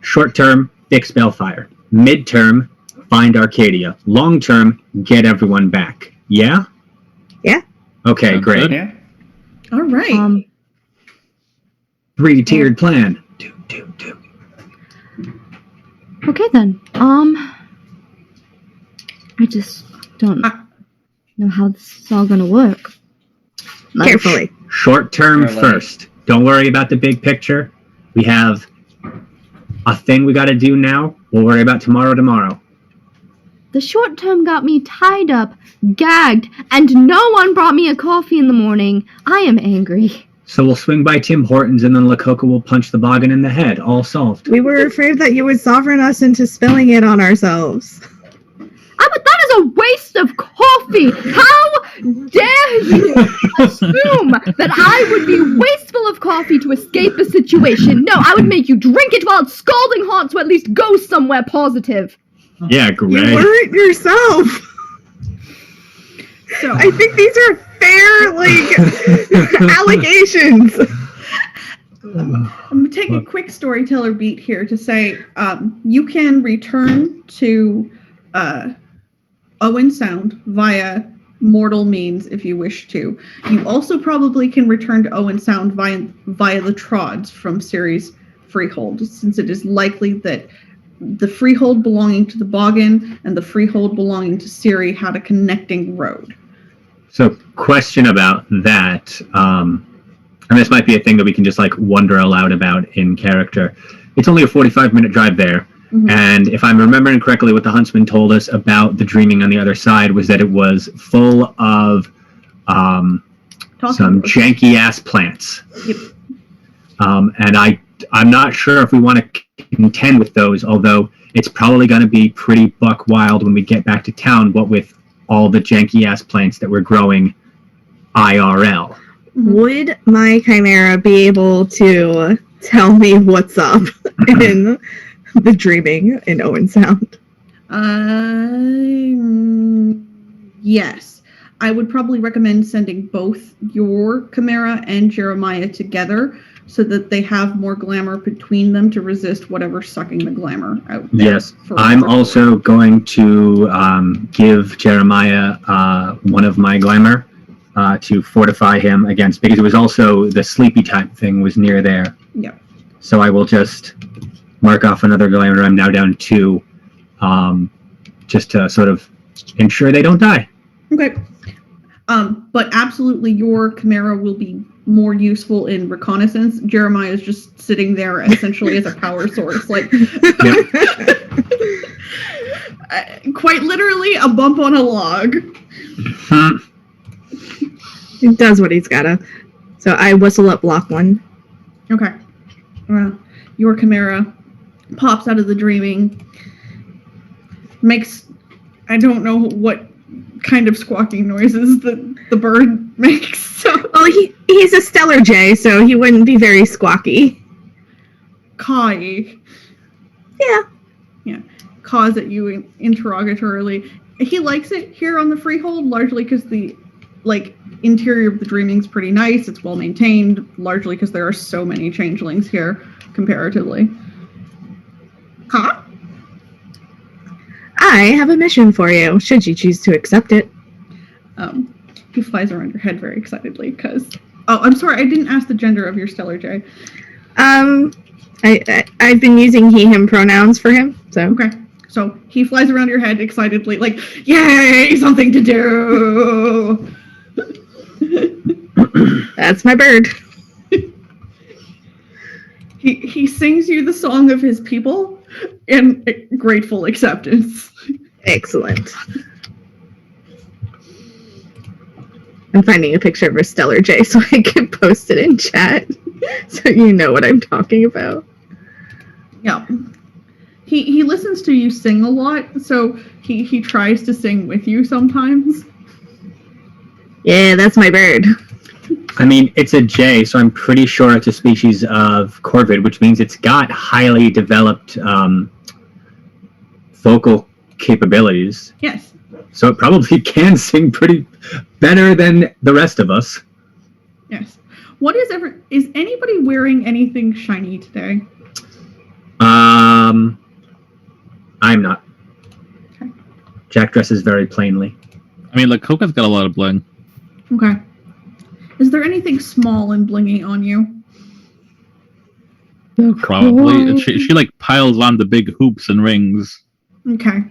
short term, fix Balefire. Mid-term, find Arcadia. Long term, get everyone back. Yeah? Yeah. Okay, Sounds great. good. Yeah. All right. 3-tiered plan. Okay then. I just don't know how this is all gonna work. Like, Carefully. Short term Or like- first. Don't worry about the big picture. We have a thing we got to do now. We'll worry about tomorrow. The short term got me tied up, gagged, and no one brought me a coffee in the morning. I am angry. So we'll swing by Tim Hortons and then Lakota will punch the boggin in the head. All solved. We were afraid that you would sovereign us into spilling it on ourselves. But that is a waste of coffee! How dare you assume that I would be wasteful of coffee to escape a situation? No, I would make you drink it while it's scalding hot to at least go somewhere positive. Yeah, You great. weren't yourself. So, I think these are fair, allegations. I'm going to take a quick storyteller beat here to say you can return to Owen Sound via mortal means if you wish to. You also probably can return to Owen Sound via the Trods from series Freehold, since it is likely that the Freehold belonging to the Boggin and the Freehold belonging to Siri had a connecting road. So, question about that. And this might be a thing that we can just wonder aloud about in character. It's only a 45-minute drive there. Mhm. And if I'm remembering correctly, what the huntsman told us about the dreaming on the other side was that it was full of some janky ass plants. Yep. And I'm not sure if we want to contend with those, although it's probably going to be pretty buck wild when we get back to town, what with all the janky ass plants that we're growing IRL. Would my chimera be able to tell me what's up in the dreaming in Owen Sound? Yes. I would probably recommend sending both your Chimera and Jeremiah together so that they have more glamour between them to resist whatever's sucking the glamour out there. Yes, I'm also going to give Jeremiah one of my glamour to fortify him against, because it was also the sleepy type thing was near there. Yeah. So I will just mark off another glamour. I'm now down 2, just to sort of ensure they don't die. Okay. But absolutely your Chimera will be more useful in reconnaissance. Jeremiah is just sitting there essentially as a power source. Quite literally a bump on a log. He does what he's gotta. So I whistle up block 1. Okay. Your Chimera pops out of the dreaming, makes, I don't know what kind of squawking noises the bird makes. So. Well, he's a Stellar Jay, so he wouldn't be very squawky. Kai. Yeah. Yeah. Caws at you interrogatorily. He likes it here on the Freehold, largely because the interior of the Dreaming's pretty nice. It's well maintained, largely because there are so many changelings here comparatively. Huh? I have a mission for you, should you choose to accept it. He flies around your head very excitedly because... Oh, I'm sorry, I didn't ask the gender of your Stellar J. I've been using he, him pronouns for him, so. Okay. So he flies around your head excitedly, like, yay, something to do! That's my bird. He sings you the song of his people in grateful acceptance. Excellent. I'm finding a picture of a Stellar J so I can post it in chat so you know what I'm talking about. Yeah. He listens to you sing a lot, so he tries to sing with you sometimes. Yeah, that's my bird. I mean, it's a jay, so I'm pretty sure it's a species of corvid, which means it's got highly developed vocal capabilities. Yes. So it probably can sing pretty better than the rest of us. Yes. Is anybody wearing anything shiny today? I'm not. Okay. Jack dresses very plainly. I mean, Lakoka's got a lot of bling. Okay. Is there anything small and blingy on you? Probably. She like piles on the big hoops and rings. Okay.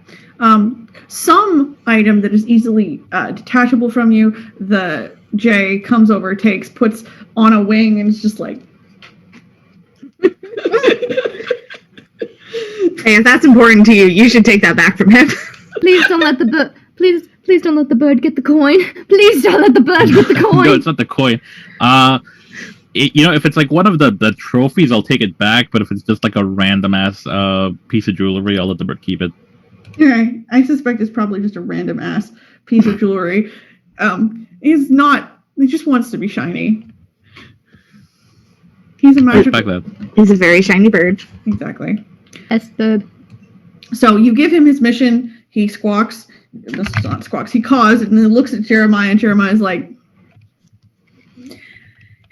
Some item that is easily detachable from you, the J comes over, takes, puts on a wing, and it's just like... Hey, if that's important to you, you should take that back from him. Please don't let the bird. Please don't let the bird get the coin. Please don't let the bird get the coin. No, it's not the coin. If it's like one of the trophies, I'll take it back. But if it's just like a random ass piece of jewelry, I'll let the bird keep it. Okay. I suspect it's probably just a random ass piece of jewelry. He's not... He just wants to be shiny. He's a I magical... respect that. He's a very shiny bird. Exactly. S-bird. So you give him his mission. He squawks. This is not squawks. He caws and then looks at Jeremiah, and Jeremiah's like,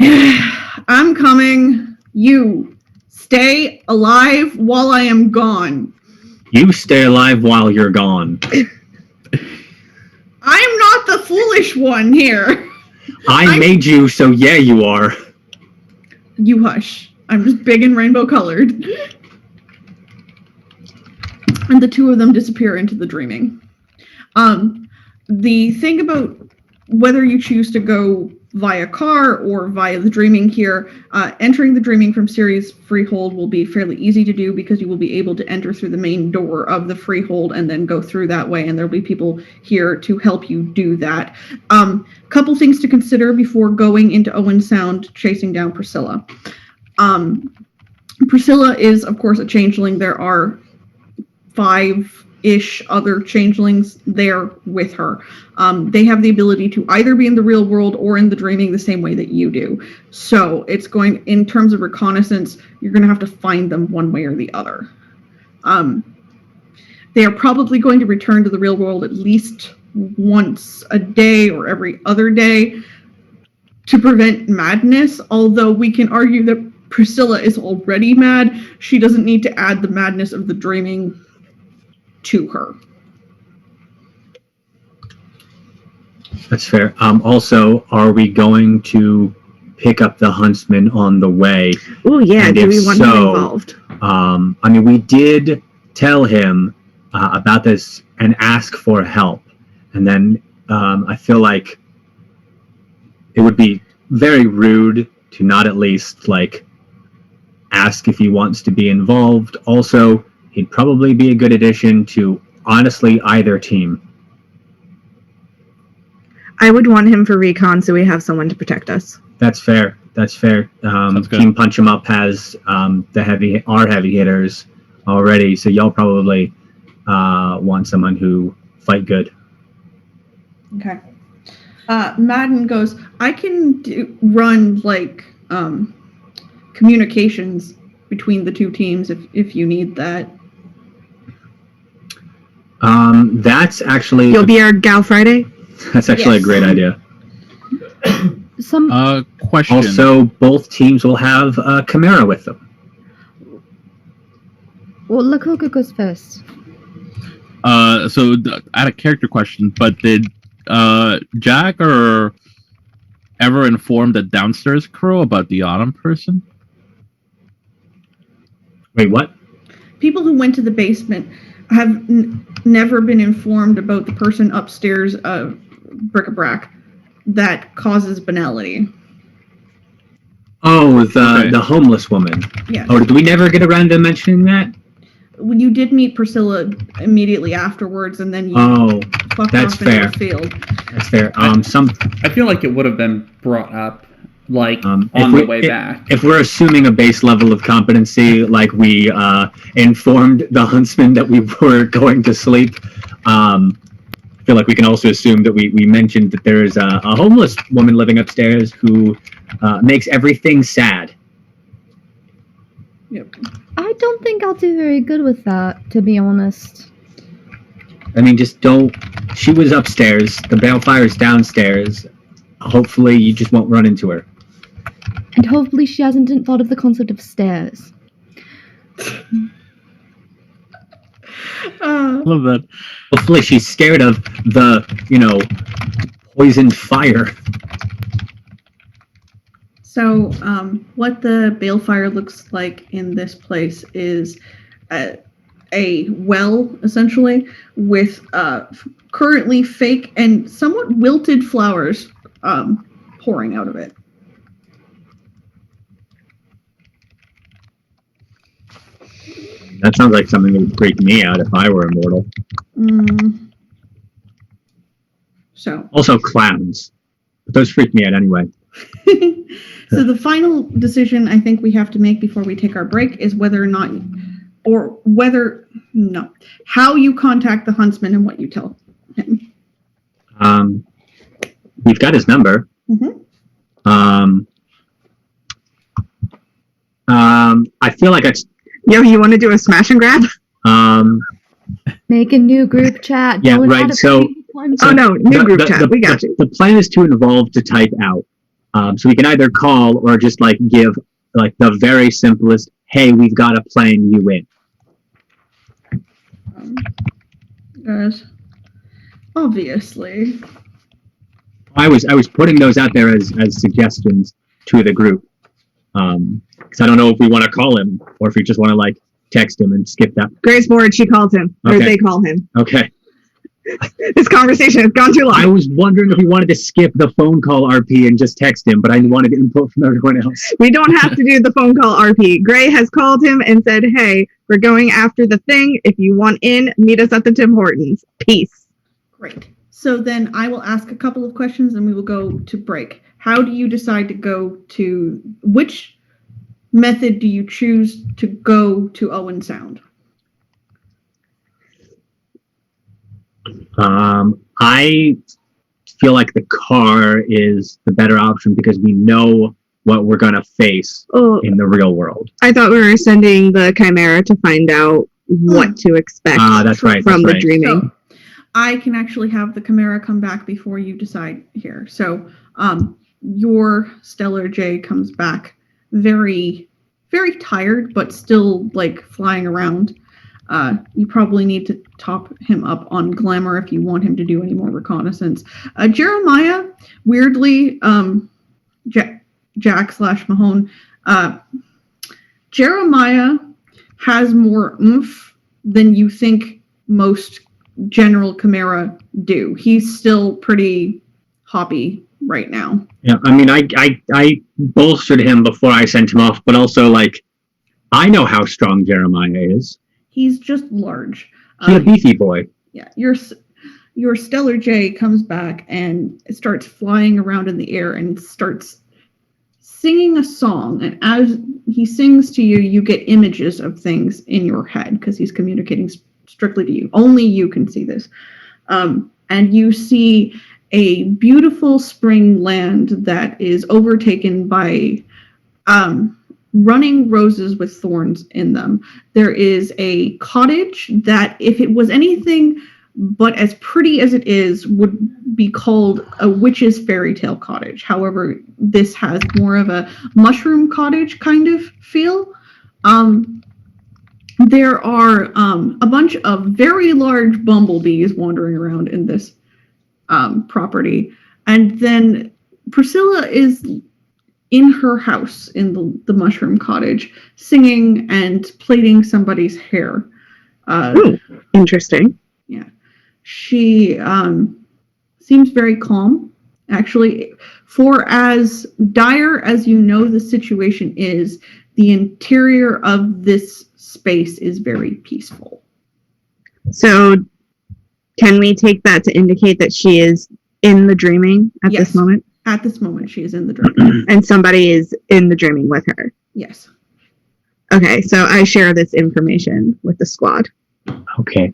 I'm coming. You stay alive while I am gone. You stay alive while you're gone. I'm not the foolish one here. I made you, so yeah, you are. You hush. I'm just big and rainbow colored. And the two of them disappear into the Dreaming. The thing about whether you choose to go via car or via the Dreaming here, entering the Dreaming from Ceres Freehold will be fairly easy to do because you will be able to enter through the main door of the Freehold and then go through that way, and there'll be people here to help you do that. Couple things to consider before going into Owen Sound chasing down Priscilla. Priscilla is, of course, a changeling. There are 5-ish other changelings there with her. They have the ability to either be in the real world or in the Dreaming the same way that you do. So it's going, in terms of reconnaissance, you're going to have to find them one way or the other. They are probably going to return to the real world at least once a day or every other day to prevent madness, although we can argue that Priscilla is already mad. She doesn't need to add the madness of the Dreaming to her. That's fair. Also, are we going to pick up the huntsman on the way? Oh yeah, And do if we want him so, involved? I mean, we did tell him about this and ask for help. And then I feel like it would be very rude to not at least, ask if he wants to be involved. Also, he'd probably be a good addition to, honestly, either team. I would want him for recon so we have someone to protect us. That's fair. That's fair. Sounds good. Team Punch 'em Up has our heavy hitters already, so y'all probably want someone who fight good. Okay. Madden goes, I can run communications between the two teams if you need that. That's actually You'll be our Gal Friday. that's actually a Yes. great idea. Question. Also, both teams will have a Chimera with them. Well, Lakota goes first. I had a character question, but did Jack or ever inform the downstairs crew about the Autumn person? Wait, what? People who went to the basement have never been informed about the person upstairs of bric-a-brac that causes banality. Oh, Okay. the homeless woman. Yeah. Oh, did we never get around to mentioning that? When you did meet Priscilla immediately afterwards, and then you Oh, fucked that's off into fair. the field. that's fair. I feel like it would have been brought up, like, If on the we- way back. If we're assuming a base level of competency, like we informed the huntsman that we were going to sleep, I feel like we can also assume that we mentioned that there is a homeless woman living upstairs who makes everything sad. I don't think I'll do very good with that, to be honest. I mean, just don't. She was upstairs. The Balefire's downstairs. Hopefully, you just won't run into her. And hopefully she hasn't thought of the concept of stairs. Love that. Hopefully, she's scared of the, poisoned fire. So, what the balefire looks like in this place is a well, essentially, with currently fake and somewhat wilted flowers pouring out of it. That sounds like something that would freak me out if I were immortal. So, Also, clowns. But those freak me out anyway. so the final decision I think we have to make before we take our break is whether or not, how you contact the huntsman and what you tell him. We've got his number. Mhm. I feel like it's Yo, you want to do a smash and grab? Make a new group chat. Yeah, Don't right, add a so- previous one. Oh no, new group chat. We got you. The plan is to involve to type out. So we can either call or just give the very simplest, hey, we've got a plan, you win. Guys, obviously. I was putting those out there as suggestions to the group. Because I don't know if we want to call him or if we just want to text him and skip that. Grace board, she calls him. Or Okay. they call him. Okay. This conversation has gone too long. I was wondering if we wanted to skip the phone call RP and just text him, but I wanted input from everyone else. We don't have to do the phone call RP. Gray has called him and said, hey, we're going after the thing. If you want in, meet us at the Tim Hortons. Peace. Great. So then I will ask a couple of questions and we will go to break. How do you decide to go to, which method do you choose to go to Owen Sound? I feel like the car is the better option because we know what we're going to face Oh, in the real world. I thought we were sending the Chimera to find out what to expect That's right. from that's the right. dreaming. So I can actually have the Chimera come back before you decide here. So your Stellar J comes back very, very tired, but still flying around. You probably need to top him up on glamour if you want him to do any more reconnaissance. Jeremiah, weirdly, Jack/Mahone, Jeremiah has more oomph than you think most General Chimera do. He's still pretty hoppy right now. Yeah, I mean, I bolstered him before I sent him off, but also, I know how strong Jeremiah is. He's just large. He's a beefy boy. Yeah, your Stellar J comes back and starts flying around in the air and starts singing a song. And as he sings to you, you get images of things in your head because he's communicating strictly to you. Only you can see this. And you see a beautiful spring land that is overtaken by running roses with thorns in them. There is a cottage that, if it was anything but as pretty as it is, would be called a witch's fairy tale cottage. However, this has more of a mushroom cottage kind of feel. There are a bunch of very large bumblebees wandering around in this property. And then Priscilla is in her house in the mushroom cottage, singing and plaiting somebody's hair. Interesting. Yeah. She seems very calm, actually. For as dire as you know the situation is, the interior of this space is very peaceful. So, can we take that to indicate that she is in the dreaming at Yes. this moment? At this moment, she is in the dream. And somebody is in the dreaming with her. Yes. Okay, so I share this information with the squad. Okay.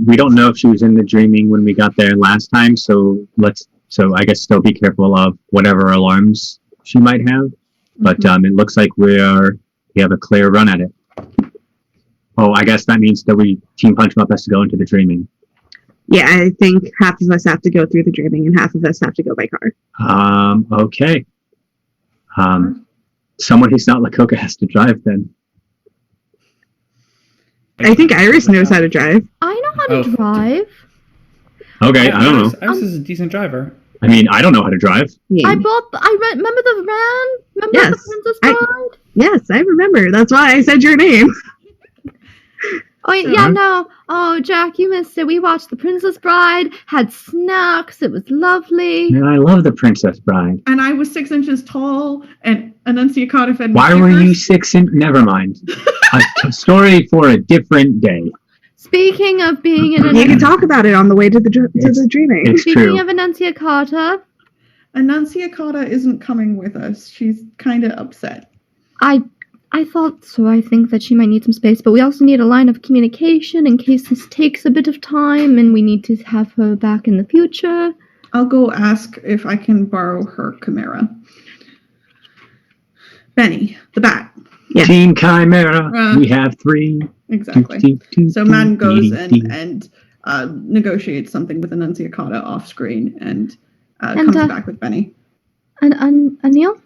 We don't know if she was in the dreaming when we got there last time, so I guess still be careful of whatever alarms she might have. But it looks like we have a clear run at it. Oh, I guess that means that Team Punch 'Em Up has to go into the dreaming. Yeah, I think half of us have to go through the dreaming and half of us have to go by car. Okay. Someone who's not Lakota has to drive then. I think Iris knows how to drive. I know how to drive. Okay, I don't know. Iris is a decent driver. I mean, I don't know how to drive. Yeah. Remember the van? Remember Yes, the Princess Bride? Yes, I remember. That's why I said your name. Oh, yeah, no. Oh, Jack, you missed it. We watched The Princess Bride, had snacks. It was lovely. Man, I love the Princess Bride. And I was 6 inches tall, and Annunciata fed me Why were you Snickers. 6 inches? Never mind. A story for a different day. Speaking of being in You can talk about it on the way to the dreaming. It's Speaking true. of Annunciata, Annunciata isn't coming with us. She's kind of upset. I thought so. I think that she might need some space, but we also need a line of communication in case this takes a bit of time and we need to have her back in the future. I'll go ask if I can borrow her Chimera. Benny, the bat. Yeah. Team Chimera, we have 3. Exactly. So Man goes and negotiates something with Annunciata off screen and comes back with Benny. And Anil?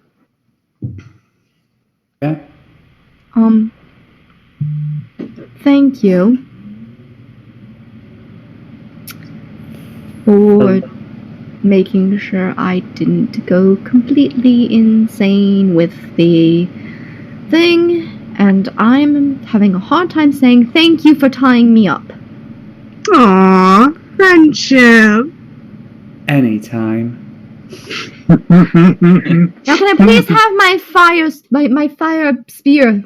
Yeah. Thank you for making sure I didn't go completely insane with the thing, and I'm having a hard time saying thank you for tying me up. Aww, friendship. Anytime. Now can I please have my fire spear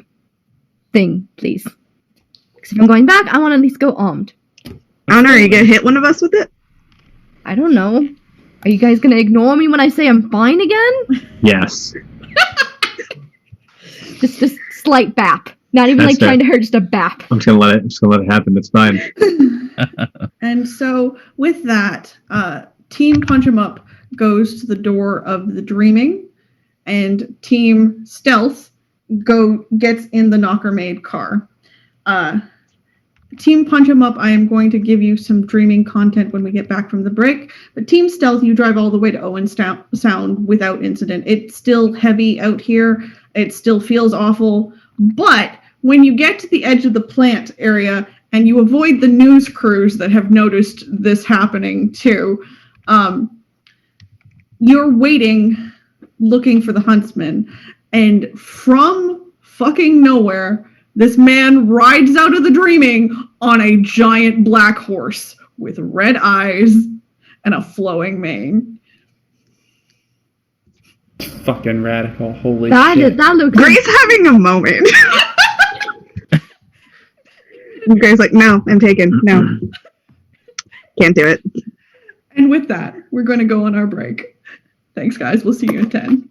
thing, please? Because if I'm going back, I want to at least go armed. I don't know, are you gonna hit one of us with it? I don't know. Are you guys gonna ignore me when I say I'm fine again? Yes. Just slight bap. Not even That's like trying to hurt, just a bap. I'm just gonna let it happen. It's fine. And so with that, Team Punch 'Em Up goes to the door of the dreaming, and Team Stealth gets in the Knocker Maid car. Team Punch 'Em Up, I am going to give you some dreaming content when we get back from the break. But Team Stealth, you drive all the way to Owen Sound without incident. It's still heavy out here. It still feels awful. But when you get to the edge of the plant area and you avoid the news crews that have noticed this happening too, you're waiting, looking for the huntsman. And from fucking nowhere, this man rides out of the dreaming on a giant black horse with red eyes and a flowing mane. Fucking radical. Holy That shit. looks Grace having a moment. Grace like, no, I'm taken. No. Can't do it. And with that, we're going to go on our break. Thanks, guys. We'll see you in 10.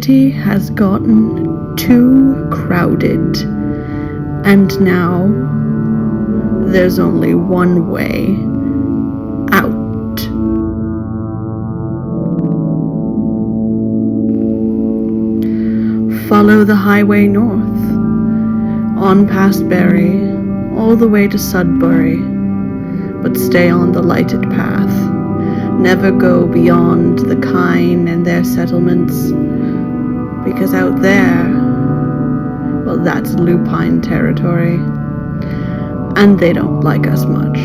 city has gotten too crowded, and now there's only one way out. Follow the highway north, on past Barry, all the way to Sudbury, but stay on the lighted path. Never go beyond the Kine and their settlements, because out there, well, that's lupine territory, and they don't like us much.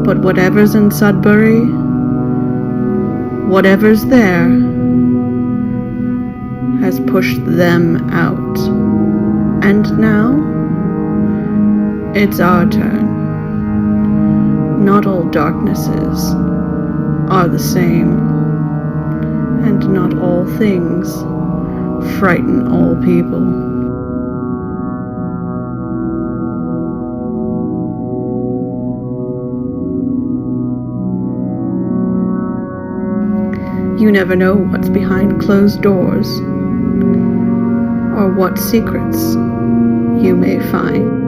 But whatever's in Sudbury, whatever's there, has pushed them out. And now, it's our turn. Not all darknesses are the same, and not all things frighten all people. You never know what's behind closed doors, or what secrets you may find.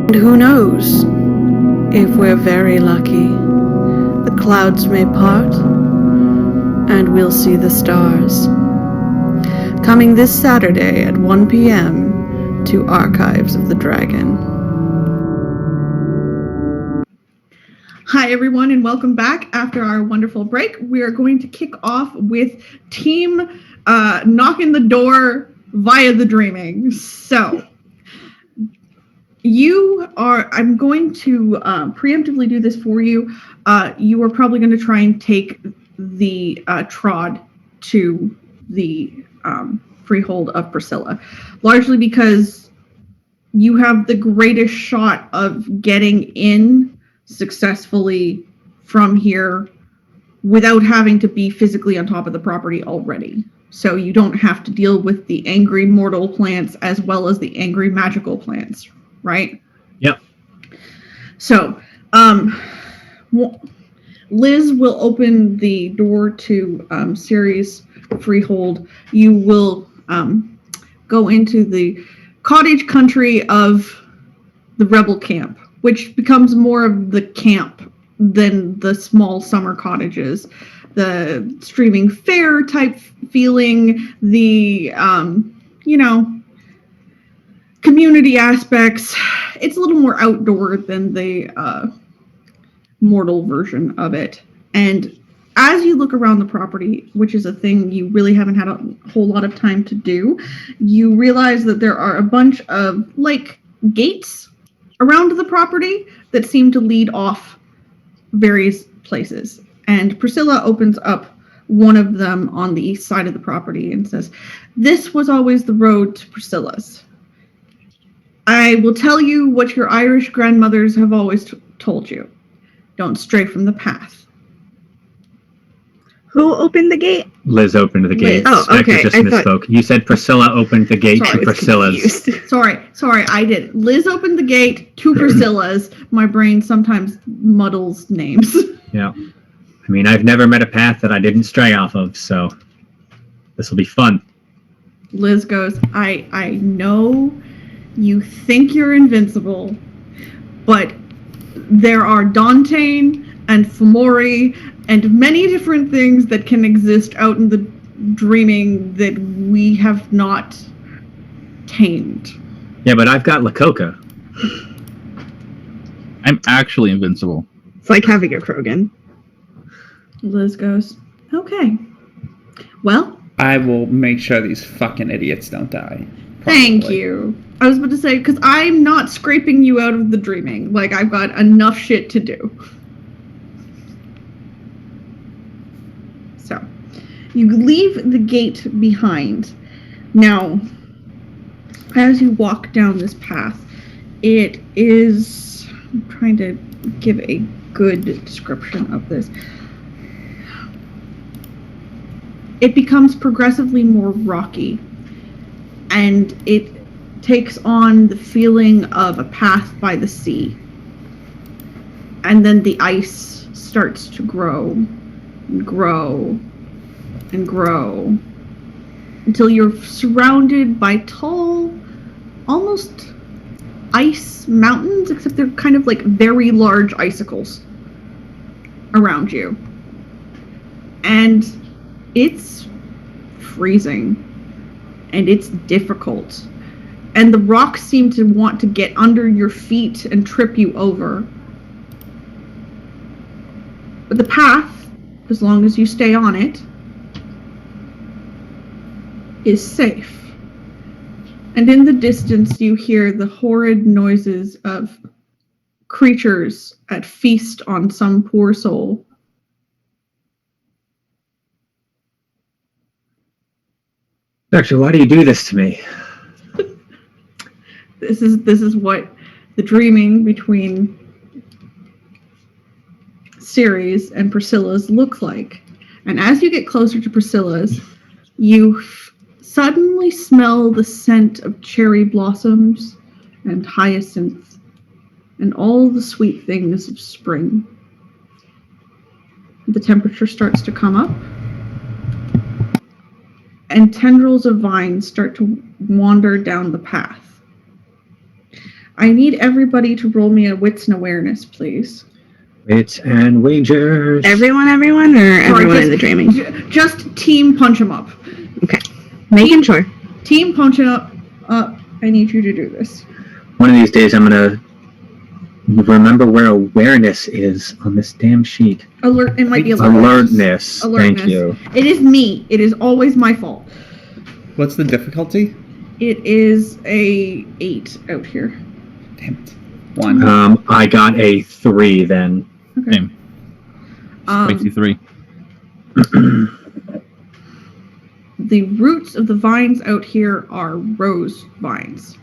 And who knows, if we're very lucky, the clouds may part and we'll see the stars. Coming this Saturday at 1 p.m. to Archives of the Dragon. Hi everyone, and welcome back after our wonderful break. We are going to kick off with Team Knocking the Door via the Dreaming. So, I'm going to preemptively do this for you. You are probably going to try and take the Trod to the freehold of Priscilla, largely because you have the greatest shot of getting in successfully from here without having to be physically on top of the property already. So you don't have to deal with the angry mortal plants as well as the angry magical plants. Right? Yep. So, Liz will open the door to Ciri's freehold. You will go into the cottage country of the rebel camp, which becomes more of the camp than the small summer cottages. The streaming fair type feeling, the, community aspects. It's a little more outdoor than the mortal version of it. And as you look around the property, which is a thing you really haven't had a whole lot of time to do, you realize that there are a bunch of gates around the property that seem to lead off various places. And Priscilla opens up one of them on the east side of the property and says, "This was always the road to Priscilla's. I will tell you what your Irish grandmothers have always told you. Don't stray from the path." Who opened the gate? Liz opened the gate. Liz. Oh, Spectre okay, just I thought- misspoke. You said Priscilla opened the gate Sorry, to I was Priscilla's. Confused. Sorry, I did. Liz opened the gate to Priscilla's. My brain sometimes muddles names. Yeah. I mean, I've never met a path that I didn't stray off of, so this will be fun. Liz goes, I know you think you're invincible, but there are Dantane and Fomori and many different things that can exist out in the dreaming that we have not tamed. Yeah, but I've got Lakoka. I'm actually invincible. It's like having a Krogan. Liz goes, okay. Well, I will make sure these fucking idiots don't die. thank Probably. you. I was about to say, because I'm not scraping you out of the dreaming. I've got enough shit to do. So, You leave the gate behind. Now, as you walk down this path, it is... I'm trying to give a good description of this. It becomes progressively more rocky, and it takes on the feeling of a path by the sea. And then the ice starts to grow and grow and grow until you're surrounded by tall, almost ice mountains, except they're kind of like very large icicles around you. And it's freezing, and it's difficult. And the rocks seem to want to get under your feet and trip you over. But the path, as long as you stay on it, is safe. And in the distance you hear the horrid noises of creatures at feast on some poor soul. Doctor, why do you do this to me? This is what the dreaming between Ceres and Priscilla's look like. And as you get closer to Priscilla's, you suddenly smell the scent of cherry blossoms and hyacinth and all the sweet things of spring. The temperature starts to come up, and tendrils of vines start to wander down the path. I need everybody to roll me a wits and awareness, please. Wits and wagers. Everyone, or everyone in the dreaming? Just team punch 'em up. Okay. Making sure. Team punch 'em up. I need you to do this. One of these days I'm gonna remember where awareness is on this damn sheet. Alert. It might be Alertness. Alertness. Thank you. It is me. It is always my fault. What's the difficulty? It is a 8 out here. Damn it. 1. I got a 3 then. Okay. Same. Spicy 3. The roots of the vines out here are rose vines.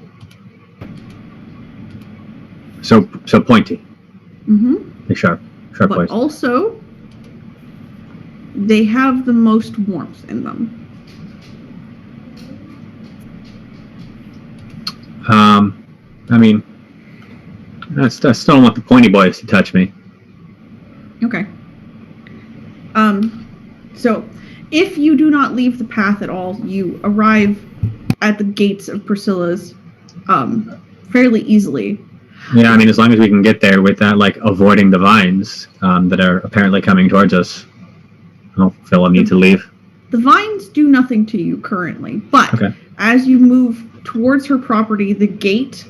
So pointy. Mm-hmm. Like sharp But points. also, they have the most warmth in them. I mean, I still don't want the pointy boys to touch me. Okay. So, if you do not leave the path at all, you arrive at the gates of Priscilla's fairly easily. Yeah, I mean, as long as we can get there with that, like, avoiding the vines that are apparently coming towards us, I don't feel a need to leave. The vines do nothing to you currently, but Okay. as you move towards her property, the gate,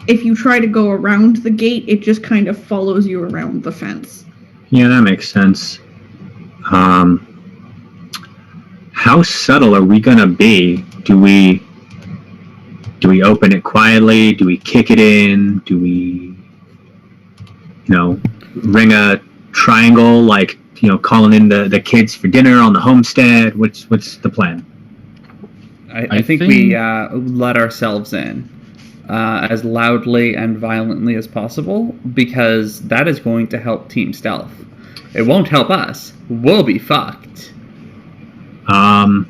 if you try to go around the gate, it just kind of follows you around the fence. Yeah, that makes sense. How subtle are we gonna be? Do we open it quietly? Do we kick it in? Do we, ring a triangle, like, calling in the kids for dinner on the homestead? What's the plan? I think we let ourselves in as loudly and violently as possible, because that is going to help Team Stealth. It won't help us. We'll be fucked. I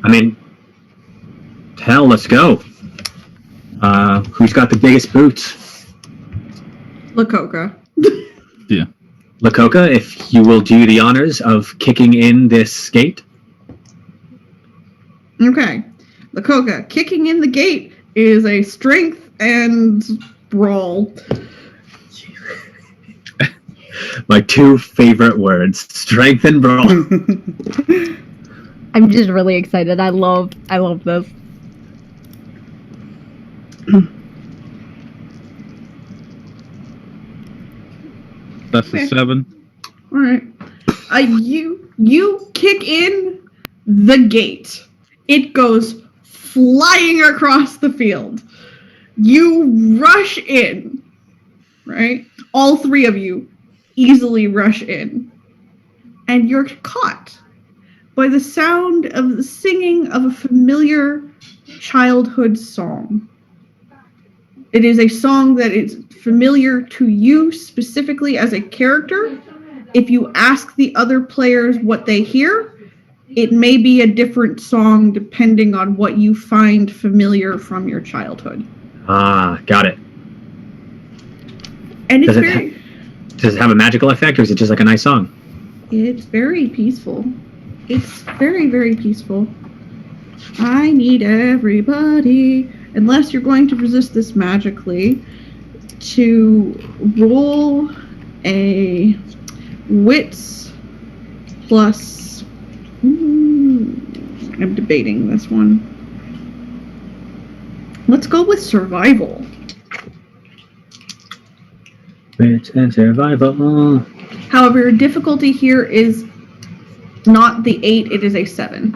mean, hell, let's go. Who's got the biggest boots? Lakoka. Yeah. Lakoka, if you will do the honors of kicking in this gate. Okay. Lakoka, kicking in the gate is a strength and brawl. My 2 favorite words, strength and brawl. I'm just really excited. I love this. That's Okay. a 7. All right. You kick in the gate. It goes flying across the field. You rush in, right? All 3 of you easily rush in. And you're caught by the sound of the singing of a familiar childhood song. It is a song that is familiar to you specifically as a character. If you ask the other players what they hear, it may be a different song depending on what you find familiar from your childhood. Ah, got it. And it's Does it very, Does it have a magical effect, or is it just like a nice song? it's very peaceful. It's very, very peaceful. I need everybody, unless you're going to resist this magically, to roll a wits plus. I'm debating this one. Let's go with survival. Wits and survival. However, difficulty here is not the 8, it is a 7.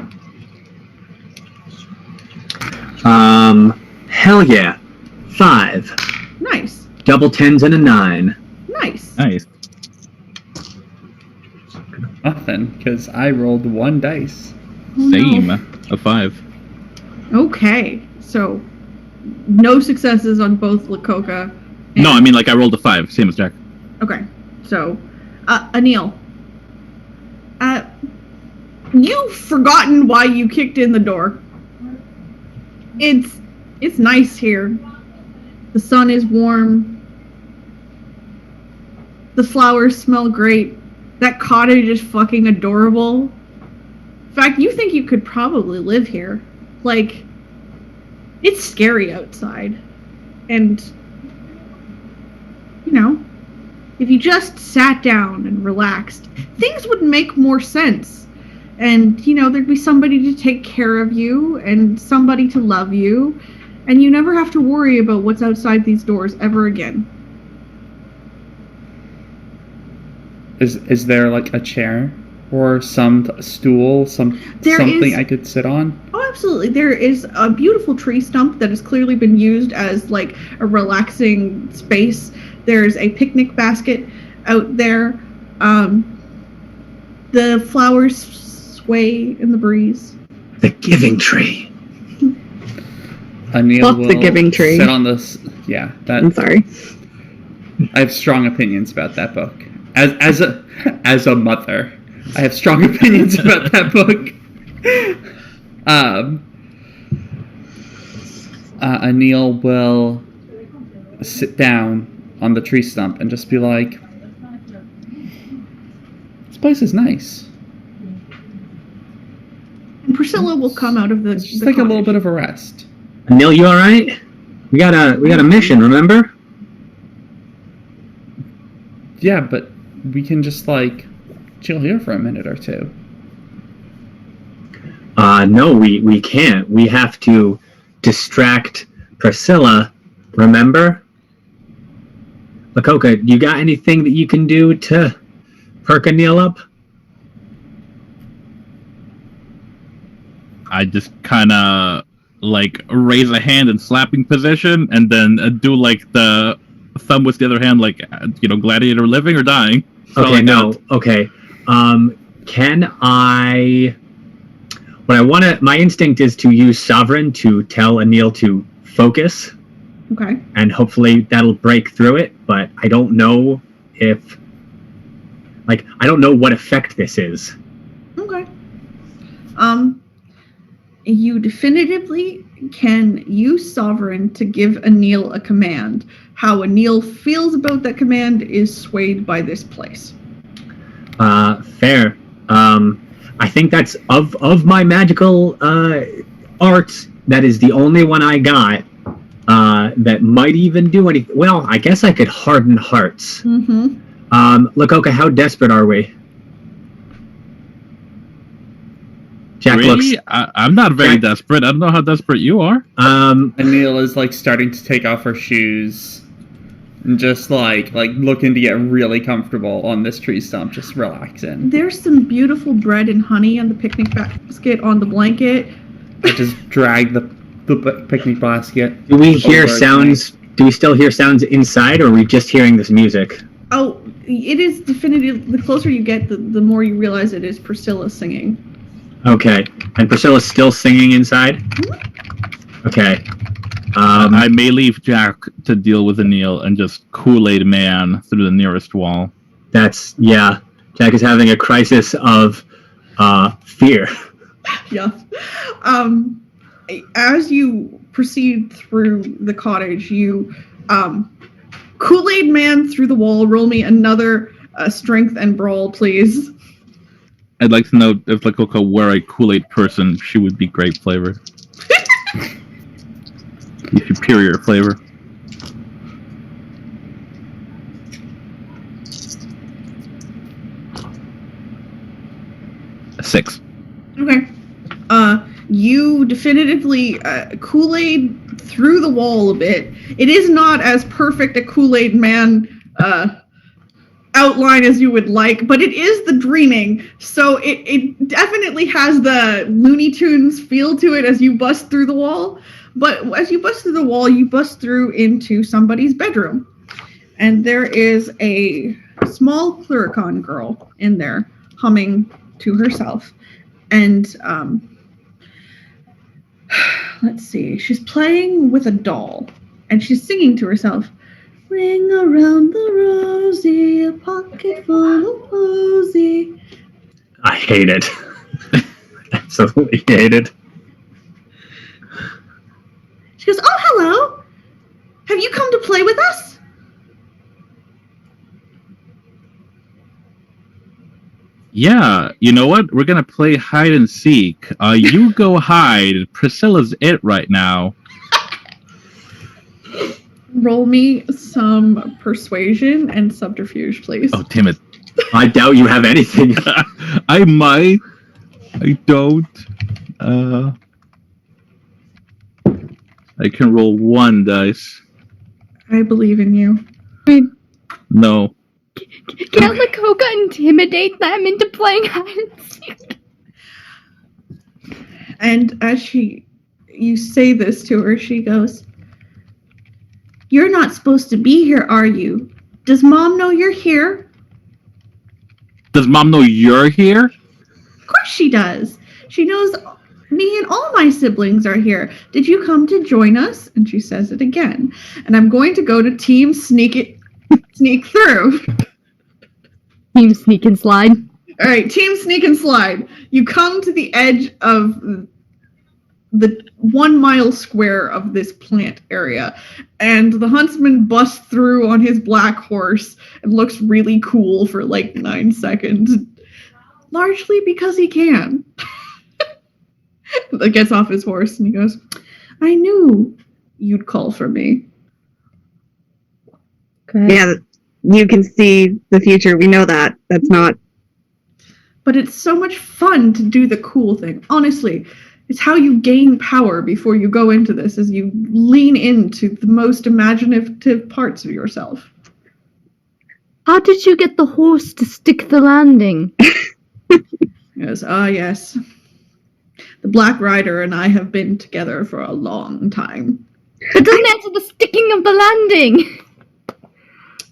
Hell yeah. 5. Nice. Double 10s and a 9. Nice. Nice. Nothing, because I rolled 1 dice. Oh, Same. no. A 5. Okay, so no successes on both Lakota. No, I mean like I rolled a 5, same as Jack. Okay, so Anil, you've forgotten why you kicked in the door. It's nice here. The sun is warm. The flowers smell great. That cottage is fucking adorable. In fact, you think you could probably live here. Like, it's scary outside. And, you know, if you just sat down and relaxed, things would make more sense. And, you know, there'd be somebody to take care of you and somebody to love you. And you never have to worry about what's outside these doors ever again. Is there like a chair or some stool, something I could sit on? Oh, absolutely. There is a beautiful tree stump that has clearly been used as like a relaxing space. There's a picnic basket out there. The flowers sway in the breeze. The giving tree. Anil Fuck will the giving tree. sit on this. Yeah, I'm sorry. I have strong opinions about that book. As a mother, I have strong opinions about that book. Anil will sit down on the tree stump and just be like, "This place is nice." And Priscilla will come out of the Just the like a little cottage. bit of a rest. Anil, you alright? We got a mission, remember? Yeah, but we can just like chill here for a minute or two. No, we can't. We have to distract Priscilla, remember? Lakota, you got anything that you can do to perk Anil up? I just kind of like raise a hand in slapping position and then do like the thumb with the other hand, like gladiator living or dying. So Okay, like no. that. Okay. Can I? My instinct is to use Sovereign to tell Anil to focus, Okay. and hopefully that'll break through it. But I don't know if, I don't know what effect this is. Okay. You definitively can use Sovereign to give Anil a command. How Anil feels about that command is swayed by this place. Fair. I think that's of my magical arts. That is the only one I got that might even do anything. Well, I guess I could harden hearts. Mm-hmm. Lakota, how desperate are we? Jack Really? looks. I'm not very Jack- desperate. I don't know how desperate you are. Anil is like starting to take off her shoes and just like looking to get really comfortable on this tree stump, just relaxing. There's some beautiful bread and honey on the picnic basket on the blanket. I just drag the picnic basket. Do we hear over sounds? Do we still hear sounds inside, or are we just hearing this music? Oh, it is definitive. The closer you get, the more you realize it is Priscilla singing. Okay. And Priscilla's still singing inside? Okay. I may leave Jack to deal with Anil and just Kool-Aid Man through the nearest wall. That's, yeah. Jack is having a crisis of fear. Yeah. As you proceed through the cottage, you Kool-Aid Man through the wall. Roll me another strength and brawl, please. I'd like to know if Lakoko were a Kool-Aid person, she would be great flavor. The superior flavor. A 6. Okay. You definitively Kool-Aid through the wall a bit. It is not as perfect a Kool-Aid Man outline as you would like, but it is the dreaming, so it definitely has the Looney Tunes feel to it as you bust through the wall. But as you bust through the wall, you bust through into somebody's bedroom, and there is a small Cluricon girl in there humming to herself, and let's see, she's playing with a doll, and she's singing to herself. Ring around the rosy, a pocket full of posy. I hate it. Absolutely hate it. She goes, oh, hello. Have you come to play with us? Yeah, you know what? We're gonna play hide and seek. You go hide. Priscilla's it right now. Roll me some persuasion and subterfuge, please. Oh, damn it. I doubt you have anything. I might. I don't. I can roll 1 dice. I believe in you. No. Can't Lakota intimidate them into playing hide and seek? And as you say this to her, she goes, you're not supposed to be here, are you? Does Mom know you're here? Does Mom know you're here? Of course she does. She knows me and all my siblings are here. Did you come to join us? And she says it again. And I'm going to go to Team Sneak Through. Team Sneak and Slide. All right, Team Sneak and Slide. You come to the edge of the 1 mile square of this plant area, and the huntsman busts through on his black horse and looks really cool for like 9 seconds, largely because he can. Gets off his horse and he goes, I knew you'd call for me. Correct. Yeah, you can see the future. We know that. That's not. But it's so much fun to do the cool thing. Honestly, it's how you gain power before you go into this, is you lean into the most imaginative parts of yourself. How did you get the horse to stick the landing? Yes, yes. The Black Rider and I have been together for a long time. It doesn't answer the sticking of the landing.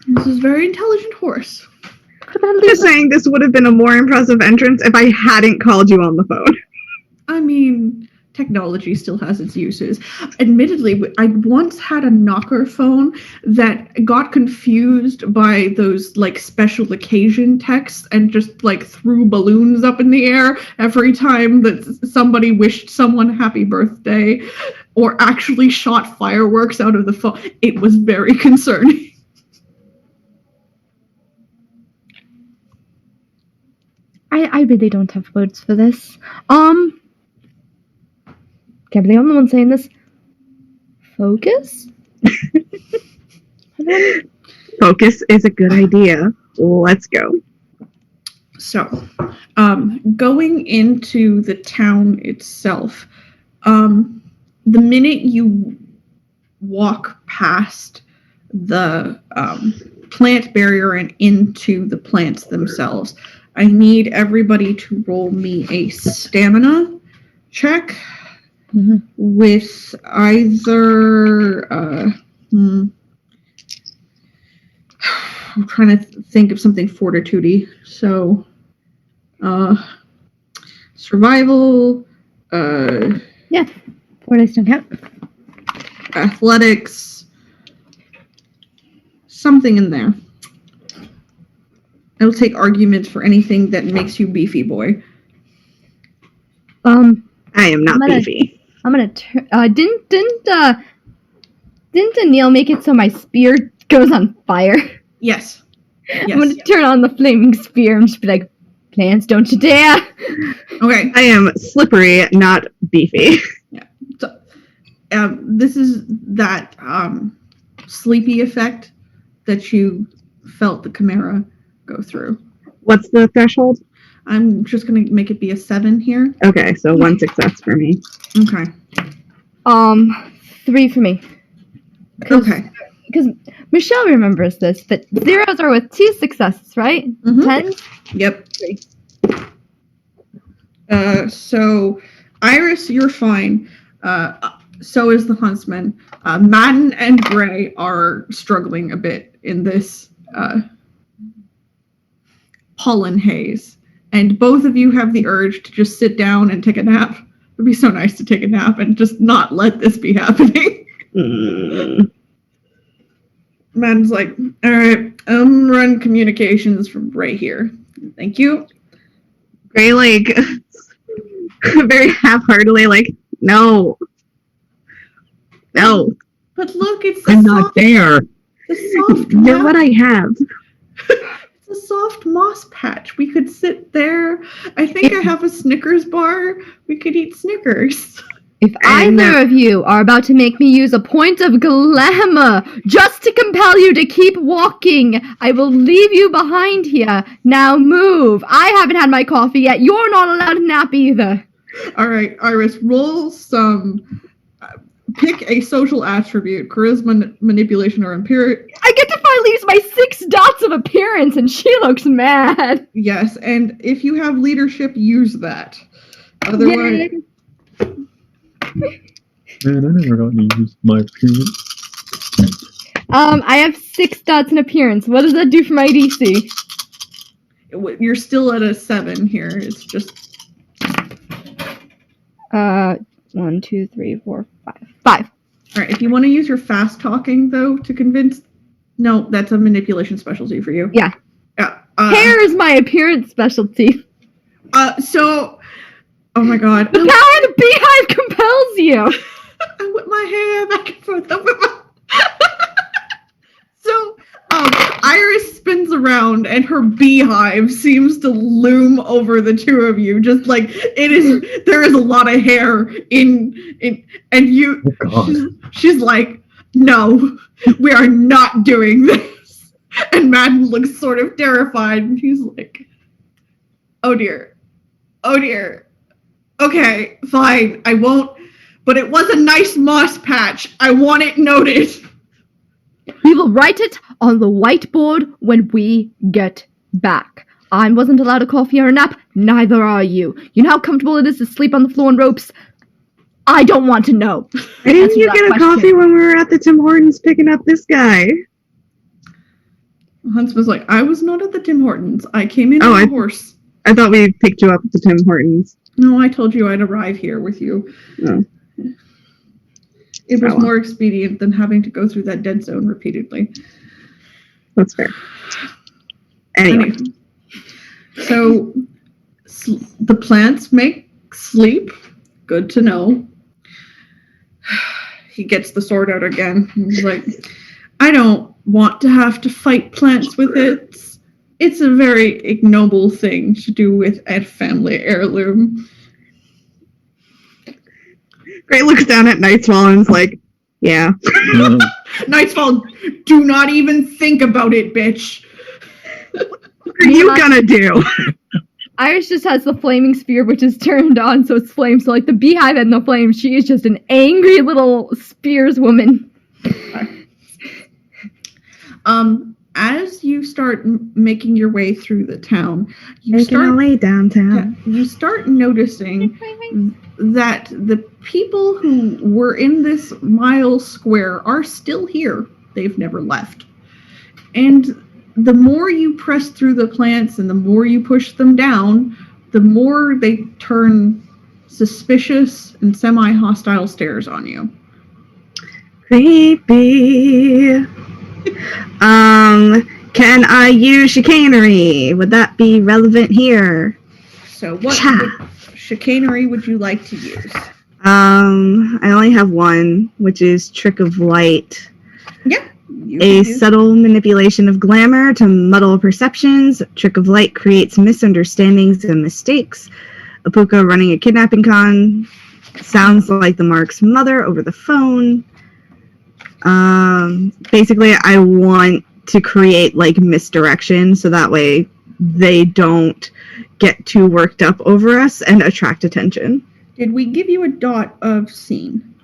This is a very intelligent horse. I'm just saying this would have been a more impressive entrance if I hadn't called you on the phone. I mean, technology still has its uses. Admittedly, I once had a knocker phone that got confused by those like special occasion texts and just like threw balloons up in the air every time that somebody wished someone happy birthday or actually shot fireworks out of the phone. It was very concerning. I really don't have words for this. Can't believe I'm the one saying this. Focus? Focus is a good idea. Let's go. So, going into the town itself, the minute you walk past the plant barrier and into the plants themselves, I need everybody to roll me a stamina check with either I'm trying to think of something fortitude-y. So survival, 4 dice don't count. athletics, something in there. It'll take arguments for anything that makes you beefy, boy. I am not I'm gonna- beefy. I'm gonna turn. Didn't Neil make it so my spear goes on fire? Yes. I'm gonna turn on the flaming spear and just be like, "Plants, don't you dare!" Okay. I am slippery, not beefy. So, this is that sleepy effect that you felt the Chimera go through. What's the threshold? I'm just going to make it be a 7 here. Okay, so 1 success for me. Okay. 3 for me. Okay. Because Michelle remembers this, but zeros are with 2 successes, right? Mhm. 10s? Yep. So, Iris, you're fine. So is the Huntsman. Madden and Gray are struggling a bit in this pollen haze. And both of you have the urge to just sit down and take a nap. It'd be so nice to take a nap and just not let this be happening. Madden's like, all right, run communications from right here. Thank you. Gray, like, very half-heartedly, like, no. No. But look, it's the I'm not soft, there. the soft You're moss. what I have. It's a soft moss patch. We could sit there. I think I have a Snickers bar. We could eat Snickers. If And, either of you are about to make me use a point of glamour just to compel you to keep walking, I will leave you behind here. Now move. I haven't had my coffee yet. You're not allowed to nap either. All right, Iris, roll some. Pick a social attribute: charisma, manipulation, or empiric. I get to finally use my 6 dots of appearance, and she looks mad. Yes, and if you have leadership, use that. Otherwise, Yay. Man, I never got to use my appearance. I have 6 dots in appearance. What does that do for my DC? you're still at a 7 here. It's just 1, 2, 3, 4, 5. 5. all right. If you want to use your fast talking though to convince, no, that's a manipulation specialty for you. Yeah. Yeah. Hair is my appearance specialty. So, oh my god. The power of the beehive compels you. I whip my hair back and forth. So, Iris spins around and her beehive seems to loom over the two of you. Just like there is a lot of hair in and you. Oh, God. She's like, no, we are not doing this. And Madden looks sort of terrified, and he's like, oh dear. Okay, fine, I won't. But it was a nice moss patch. I want it noted. We will write it on the whiteboard when we get back. I wasn't allowed a coffee or a nap. Neither are you. You know how comfortable it is to sleep on the floor in ropes? I don't want to know. Why didn't Answer you that get a question. coffee when we were at the Tim Hortons picking up this guy? Huntsman's like, I was not at the Tim Hortons. I came in Oh, on a I- horse. I thought we picked you up at the Tim Hortons. No, I told you I'd arrive here with you. Oh. It was Oh. more expedient than having to go through that dead zone repeatedly. That's fair. Anyway. So, the plants make sleep. Good to know. He gets the sword out again. He's like, I don't want to have to fight plants with it. It's a very ignoble thing to do with a family heirloom. Gray looks down at Nightswall and is like, yeah. Nightfall, do not even think about it, bitch. What are you gonna do? Iris just has the flaming spear, which is turned on, so it's flames. So, like, the beehive had no flames. She is just an angry little spears woman. As you start making your way through the town, you Making our start way downtown. you start noticing that the people who were in this mile square are still here. They've never left. And the more you press through the plants and the more you push them down, the more they turn suspicious and semi-hostile stares on you. Creepy. Can I use chicanery? Would that be relevant here? So what Cha. chicanery would you like to use? I only have one, which is Trick of Light. Yeah. You A can use- subtle manipulation of glamour to muddle perceptions. Trick of Light creates misunderstandings and mistakes. Apuka running a kidnapping con. Sounds like the Mark's mother over the phone. Basically, I want to create like misdirection so that way they don't get too worked up over us and attract attention. Did we give you a dot of scene?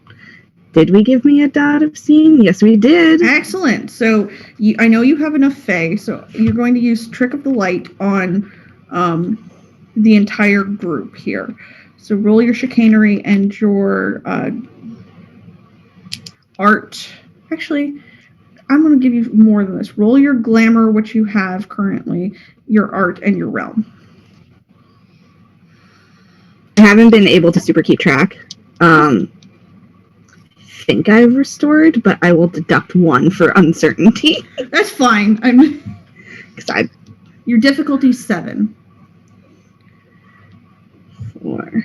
Did we give me a dot of scene? Yes, we did. Excellent. So I know you have enough Fae, so you're going to use Trick of the Light on the entire group here. So roll your chicanery and your art. Actually, I'm going to give you more than this. Roll your glamour, which you have currently, your art, and your realm. I haven't been able to super keep track. Think I've restored, but I will deduct 1 for uncertainty. That's fine. Because Your difficulty's 7. 4.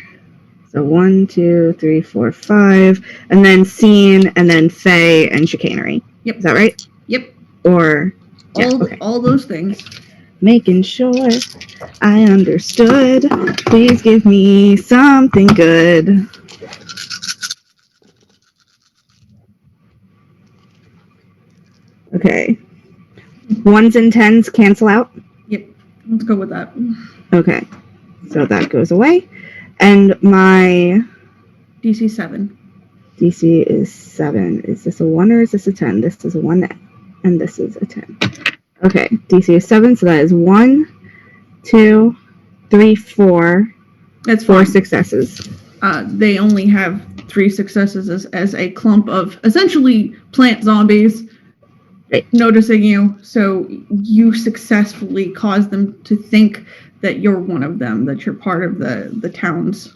So 1, 2, 3, 4, 5, and then scene, and then Fae and chicanery. Yep. Is that right? Yep. Or yeah, okay. All those things. Making sure I understood. Please give me something good. Okay. 1s and 10s cancel out. Yep. Let's go with that. Okay. So that goes away. And my DC 7. DC is 7. Is this a 1 or is this a 10? This is a 1 and this is a 10. Okay. DC is 7, so that is 1, 2, 3, 4. That's 4 fine. successes. They only have 3 successes as a clump of essentially plant zombies Right. noticing you. So you successfully cause them to think that you're one of them, that you're part of the town's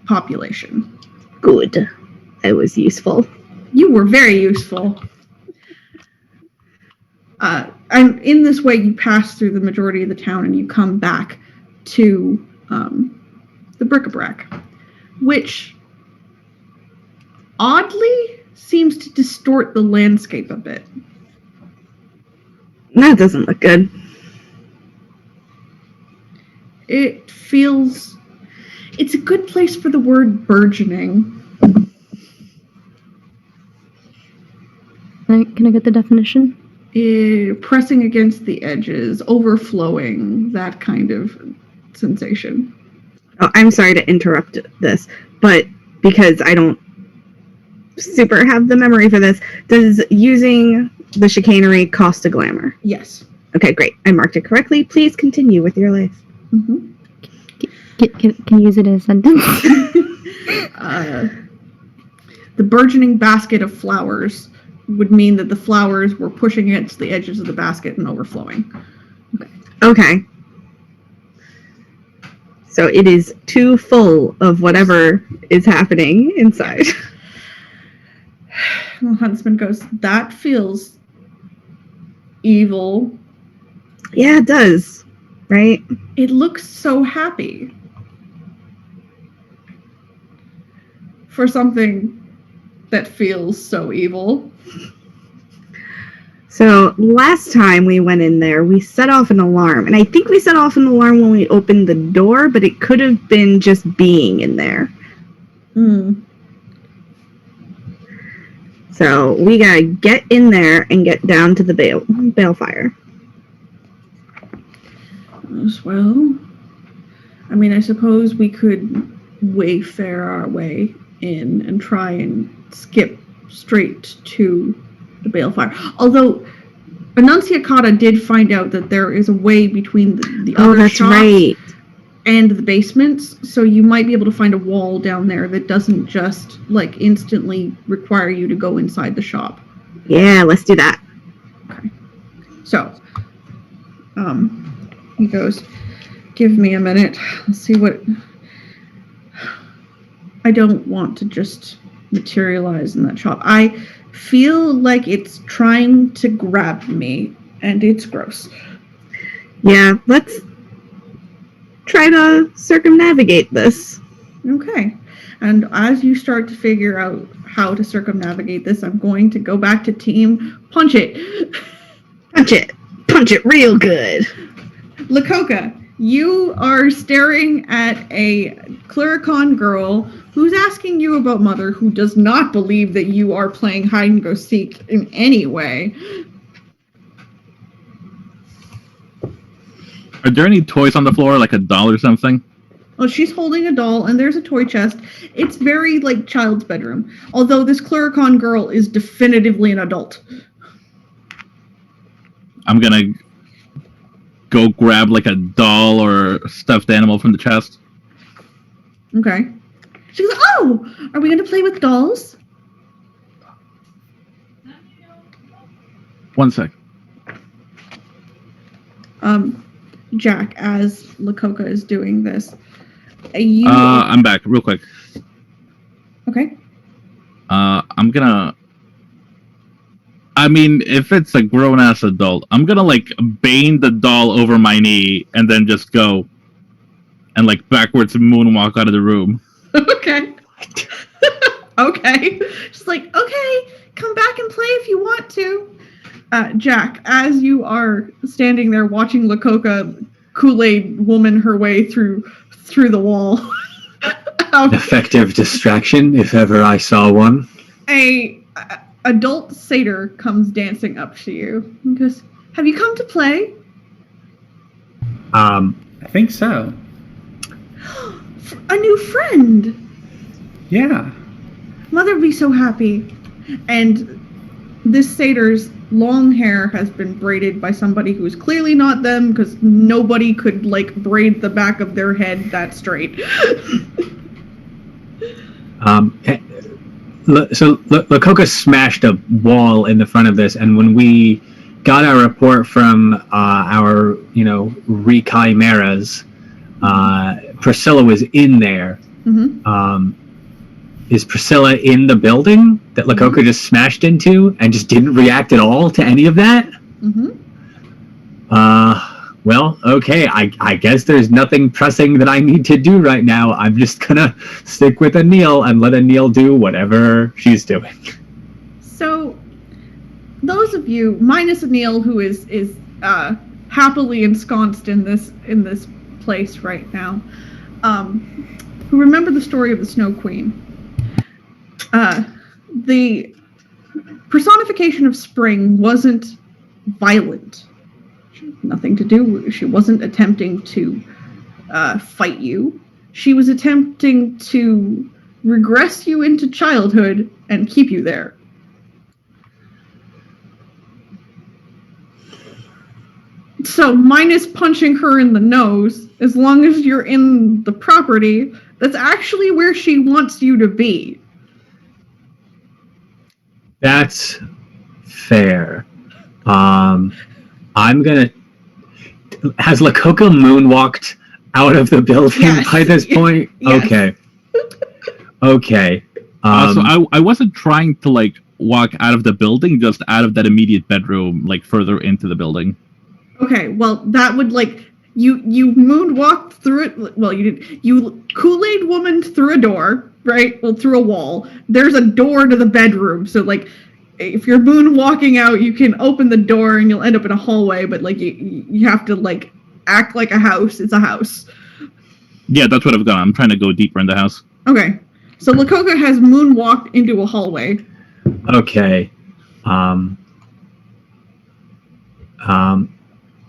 population. Good. I was useful. You were very useful. And in this way, you pass through the majority of the town and you come back to the bric-a-brac, which oddly seems to distort the landscape a bit. That doesn't look good. It's a good place for the word burgeoning. Can I get the definition? Pressing against the edges, overflowing, that kind of sensation. Oh, I'm sorry to interrupt this, but because I don't super have the memory for this, does using the chicanery cost a glamour? Yes. Okay, great. I marked it correctly. Please continue with your life. Mm-hmm. Can you use it in a sentence? The burgeoning basket of flowers would mean that the flowers were pushing against the edges of the basket and overflowing. Okay. So it is too full of whatever is happening inside. The huntsman goes, that feels evil. Yeah, it does. Right? It looks so happy. For something that feels so evil. So last time we went in there, we set off an alarm. And I think we set off an alarm when we opened the door, but it could have been just being in there. Mm. So we gotta get in there and get down to the balefire. Well, I mean, I suppose we could wayfare our way in and try and skip straight to the balefire. Although Annunciata did find out that there is a way between the Oh, other that's shops right. and the basements, so you might be able to find a wall down there that doesn't just like instantly require you to go inside the shop. Yeah, let's do that. Okay. So, he goes, Give me a minute. Let's see what... I don't want to just materialize in that shop. I feel like it's trying to grab me, and it's gross. Yeah, let's try to circumnavigate this. Okay. And as you start to figure out how to circumnavigate this, I'm going to go back to team punch it. Punch it. Punch it real good. Lakoka, you are staring at a Cluricon girl who's asking you about Mother, who does not believe that you are playing hide and go seek in any way. Are there any toys on the floor, like a doll or something? Well, she's holding a doll, and there's a toy chest. It's very like child's bedroom. Although this Cluricon girl is definitively an adult. I'm gonna go grab like a doll or a stuffed animal from the chest. Okay. She goes, oh, are we going to play with dolls? 1 sec. Jack, as Lakoka is doing this, I'm back real quick. Okay. I'm gonna. I mean, if it's a grown-ass adult, I'm gonna like bane the doll over my knee and then just go and like backwards moonwalk out of the room. Okay. Okay. Just like, okay, come back and play if you want to. Jack, as you are standing there watching Lakoka Kool-Aid woman her way through the wall. Effective distraction, if ever I saw one. A adult satyr comes dancing up to you and goes, have you come to play? I think so. A new friend. Yeah. Mother would be so happy. And this satyr's long hair has been braided by somebody who's clearly not them, because nobody could like braid the back of their head that straight. So Lakoka smashed a wall in the front of this, and when we got our report from our, re-chimeras, Priscilla was in there. Mm-hmm. Is Priscilla in the building that Lakoka just smashed into and just didn't react at all to any of that? Mm-hmm. Well, okay, I guess there's nothing pressing that I need to do right now. I'm just gonna stick with Anil and let Anil do whatever she's doing. So, those of you, minus Anil, who is happily ensconced in this place right now, who remember the story of the Snow Queen. The personification of spring wasn't violent. She had nothing to do. She wasn't attempting to fight you. She was attempting to regress you into childhood and keep you there. So, minus punching her in the nose, as long as you're in the property, that's actually where she wants you to be. That's fair. I'm gonna... Has Lakoka moonwalked out of the building by this point? Yes. Okay. Okay. So I wasn't trying to like walk out of the building, just out of that immediate bedroom, like further into the building. Okay, well, that would, like, you moonwalked through it. Well, you did. You Kool-Aid womaned through a door, right? Well, through a wall. There's a door to the bedroom, so, like, if you're moonwalking out, you can open the door and you'll end up in a hallway, but, like, you have to, like, act like a house. It's a house. Yeah, that's what I've done. I'm trying to go deeper in the house. Okay. So Lakoka has moonwalked into a hallway. Okay.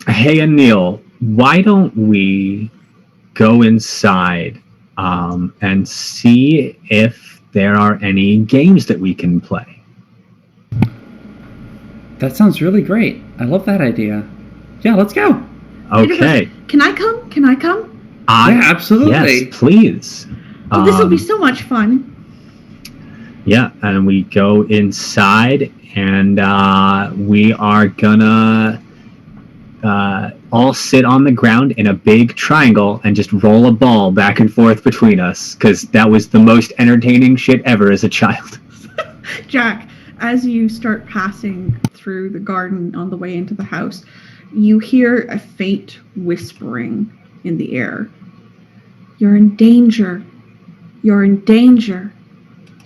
Hey, Anil, why don't we go inside and see if there are any games that we can play? That sounds really great. I love that idea. Yeah, let's go. Okay. Can I come? Can I come? Yeah, absolutely. Yes, please. Oh, this will be so much fun. Yeah, and we go inside, and we are gonna all sit on the ground in a big triangle and just roll a ball back and forth between us, because that was the most entertaining shit ever as a child. Jack, as you start passing through the garden on the way into the house, you hear a faint whispering in the air. You're in danger. You're in danger.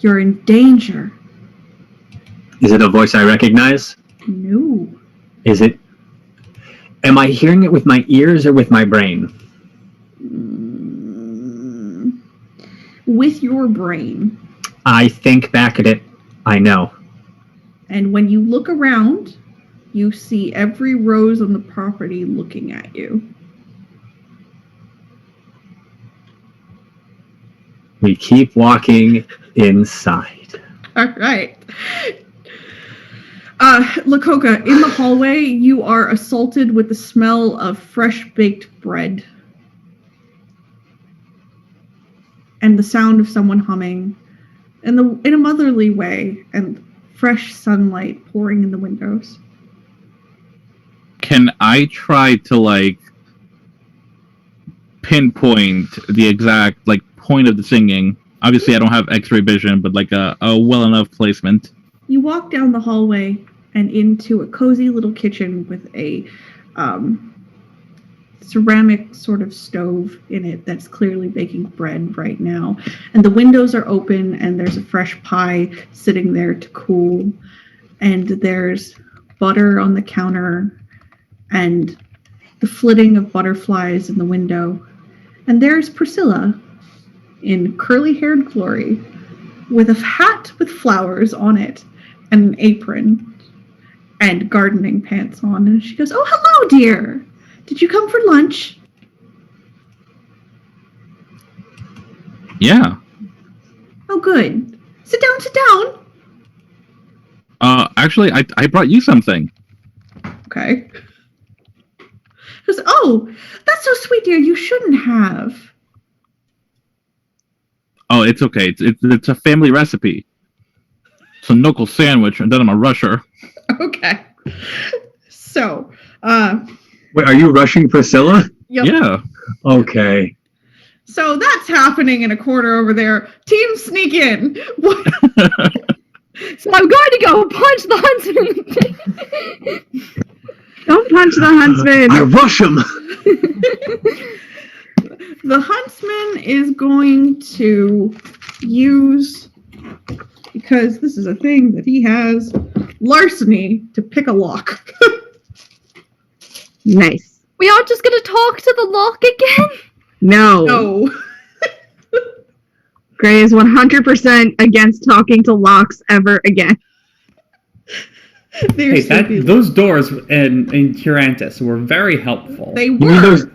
You're in danger. Is it a voice I recognize? No. Is it? Am I hearing it with my ears or with my brain? With your brain. I think back at it. I know. And when you look around, you see every rose on the property looking at you. We keep walking inside. All right. Lakota, in the hallway, you are assaulted with the smell of fresh baked bread. And the sound of someone humming in a motherly way, and fresh sunlight pouring in the windows. Can I try to like pinpoint the exact like point of the singing? Obviously I don't have x-ray vision, but like a well enough placement. You walk down the hallway and into a cozy little kitchen with a ceramic sort of stove in it that's clearly baking bread right now. And the windows are open and there's a fresh pie sitting there to cool. And there's butter on the counter and the flitting of butterflies in the window. And there's Priscilla in curly-haired glory with a hat with flowers on it and an apron and gardening pants on. And she goes, "Oh, hello, dear. Did you come for lunch?" Yeah. "Oh, good. Sit down, sit down." Actually I brought you something. Okay. She goes, "Oh, that's so sweet, dear. You shouldn't have." Oh, it's okay. It's a family recipe. It's a knuckle sandwich, and then I'm a rusher. Okay. So, Wait, are you rushing Priscilla? yep. Yeah. Okay. So that's happening in a corner over there. Team sneak in. What? So I'm going to go punch the huntsman. Don't punch the huntsman. I rush him. The huntsman is going to use, because this is a thing that he has, larceny to pick a lock. Nice. We aren't just going to talk to the lock again? No. No. Gray is 100% against talking to locks ever again. They're Hey, sleepy. those doors in Curantis were very helpful. They You mean were. those?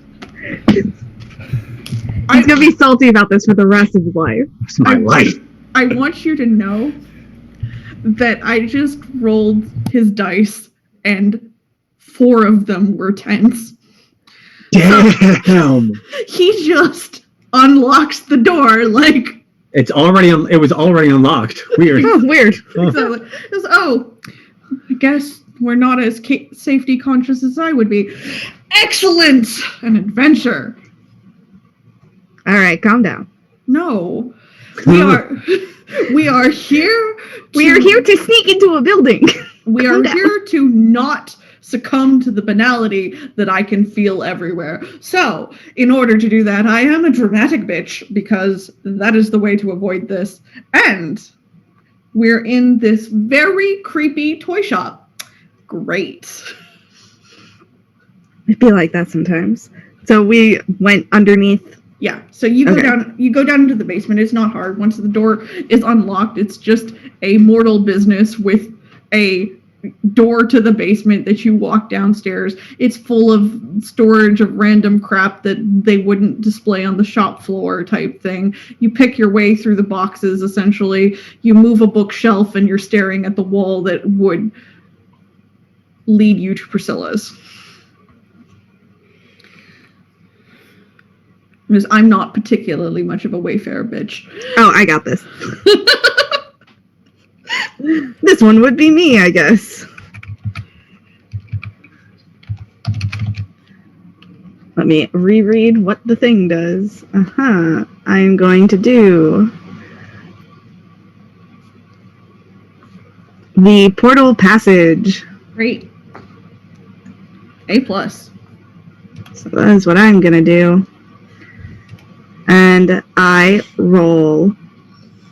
He's gonna be salty about this for the rest of his life. It's my life. I want you to know that I just rolled his dice and 4 of them were 10s. Damn. He just unlocks the door like, It was already unlocked. Weird. Oh, weird. so, just, "Oh, I guess we're not as safety conscious as I would be. Excellent! An adventure." All right, calm down. No. We are here We are here to sneak into a building. We are Calm down. here to not succumb to the banality that I can feel everywhere. So, in order to do that, I am a dramatic bitch, because that is the way to avoid this. And we're in this very creepy toy shop. Great. I feel like that sometimes. So we went underneath. Yeah, so you go Okay. down into the basement. It's not hard. Once the door is unlocked, it's just a mortal business with a door to the basement that you walk downstairs. It's full of storage of random crap that they wouldn't display on the shop floor type thing. You pick your way through the boxes, essentially. You move a bookshelf and you're staring at the wall that would lead you to Priscilla's. Because I'm not particularly much of a Wayfarer bitch. Oh, I got this. This one would be me, I guess. let me reread what the thing does. I'm going to do the portal passage. Great. A+. So that is what I'm gonna do. And I roll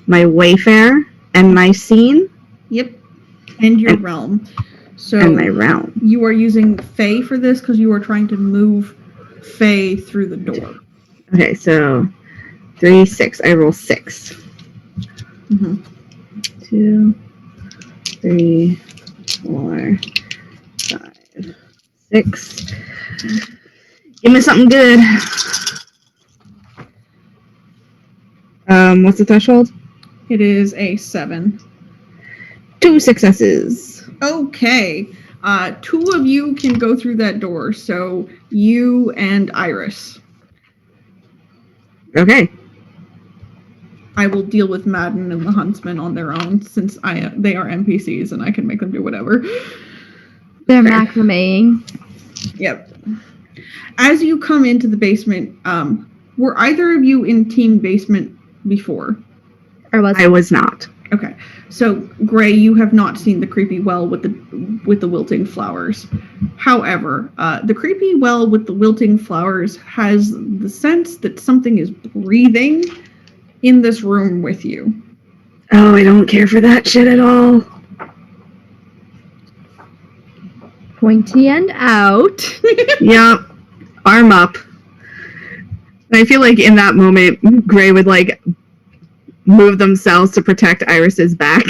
my Wayfare and my Scene Yep. And your realm. So and my Realm. you are using Fae for this because you are trying to move Fae through the door. Okay, so 3, 6. I roll 6. Mm-hmm. 2, 3, 4, 5, 6. Give me something good. What's the threshold? It is a 7. 2 successes. Okay. 2 of you can go through that door. So you and Iris. Okay. I will deal with Madden and the Huntsman on their own since they are NPCs and I can make them do whatever. They're macrameing. Yep. As you come into the basement, were either of you in Team Basement before? Or was I was not. Okay. So Gray, you have not seen the creepy well with the wilting flowers. However, the creepy well with the wilting flowers has the sense that something is breathing in this room with you. Oh, I don't care for that shit at all. pointy end out. Yep. Arm up. And I feel like in that moment, Gray would like move themselves to protect Iris's back.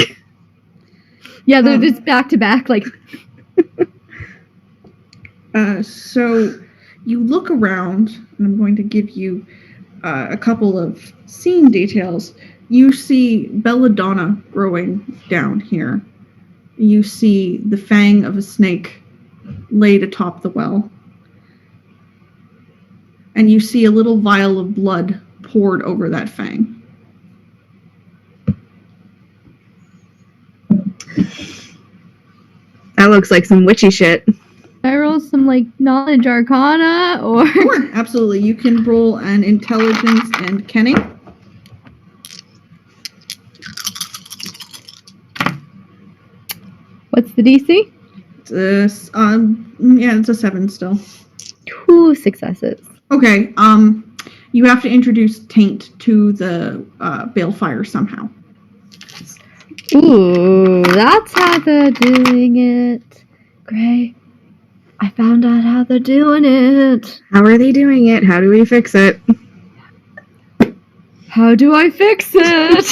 Yeah, they're just back to back, like. So you look around, and I'm going to give you a couple of scene details. You see belladonna growing down here. You see the fang of a snake laid atop the well. And you see a little vial of blood poured over that fang. That looks like some witchy shit. I roll some like knowledge arcana or Sure, absolutely. You can roll an intelligence and kenning. what's the DC? It's a 7 still. 2 successes. Okay, you have to introduce taint to the balefire somehow. Ooh, that's how they're doing it. Gray, I found out how they're doing it. How are they doing it? How do we fix it? How do I fix it?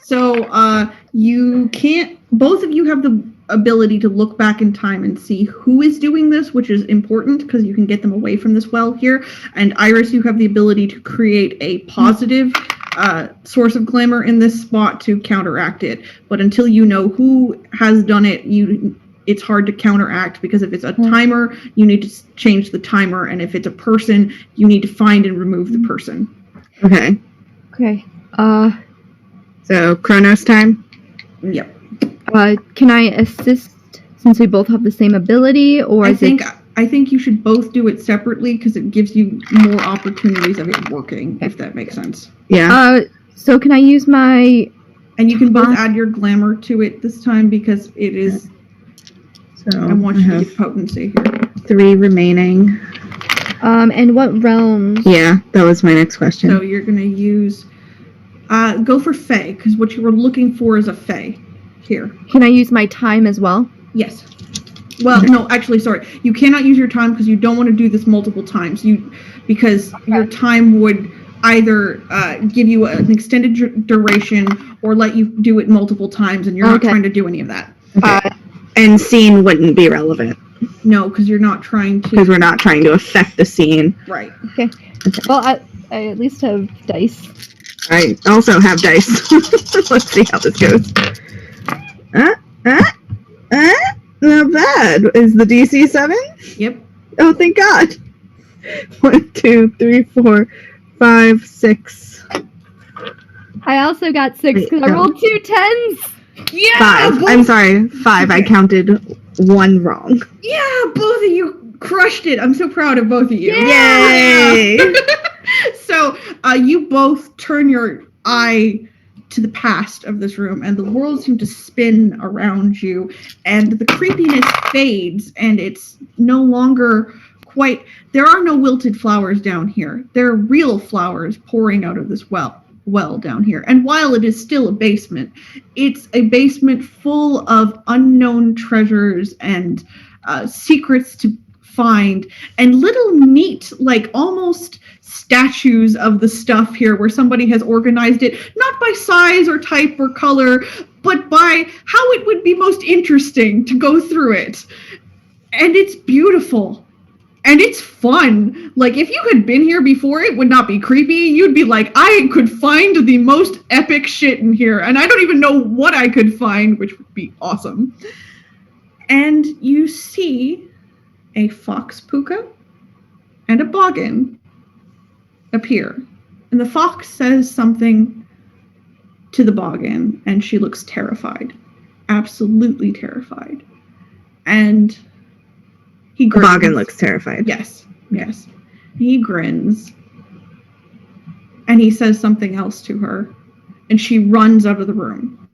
So, you can't, both of you have the ability to look back in time and see who is doing this, which is important because you can get them away from this well here. And Iris, you have the ability to create a positive source of glamour in this spot to counteract it. But until you know who has done it, it's hard to counteract, because if it's a timer, you need to change the timer, and if it's a person, you need to find and remove the person. Okay. Okay. So Chronos time. Yep. Can I assist since we both have the same ability, or I think you should both do it separately because it gives you more opportunities of it working, if that makes sense. Yeah. So can I use my? And you can both add your glamour to it this time because it is. So I want you to have get potency here. 3 remaining. And what realms? Yeah, that was my next question. So you're gonna use. Go for Fae, because what you were looking for is a Fae. Here. Can I use my time as well? Yes. Well, no, actually, sorry. You cannot use your time because you don't want to do this multiple times. Because your time would either give you an extended duration or let you do it multiple times, and you're not trying to do any of that. Okay. And scene wouldn't be relevant No, because you're not trying to. because we're not trying to affect the scene. Right. Okay. Well, I at least have dice. I also have dice. Let's see how this goes. Not bad. Is the DC 7? Yep. Oh, thank God. 1, 2, 3, 4, 5, 6. I also got 6 Wait, because I rolled 2 10s. Yeah. 5. I'm sorry. 5. I counted 1 wrong. Yeah, both of you crushed it. I'm so proud of both of you. Yay! So you both turn your eye to the past of this room, and the world seems to spin around you, and the creepiness fades, and it's no longer quite. There are no wilted flowers down here. There are real flowers pouring out of this well down here. And while it is still a basement, it's a basement full of unknown treasures and secrets to find, and little neat, like almost statues of the stuff here where somebody has organized it, not by size or type or color, but by how it would be most interesting to go through it. And it's beautiful. And it's fun. Like, if you had been here before, it would not be creepy. You'd be like, I could find the most epic shit in here, and I don't even know what I could find, which would be awesome. And you see a fox puka and a boggin appear. And the fox says something to the boggin, and she looks terrified. Absolutely terrified. And he grins. Boggin looks terrified. Yes. He grins. And he says something else to her. And she runs out of the room.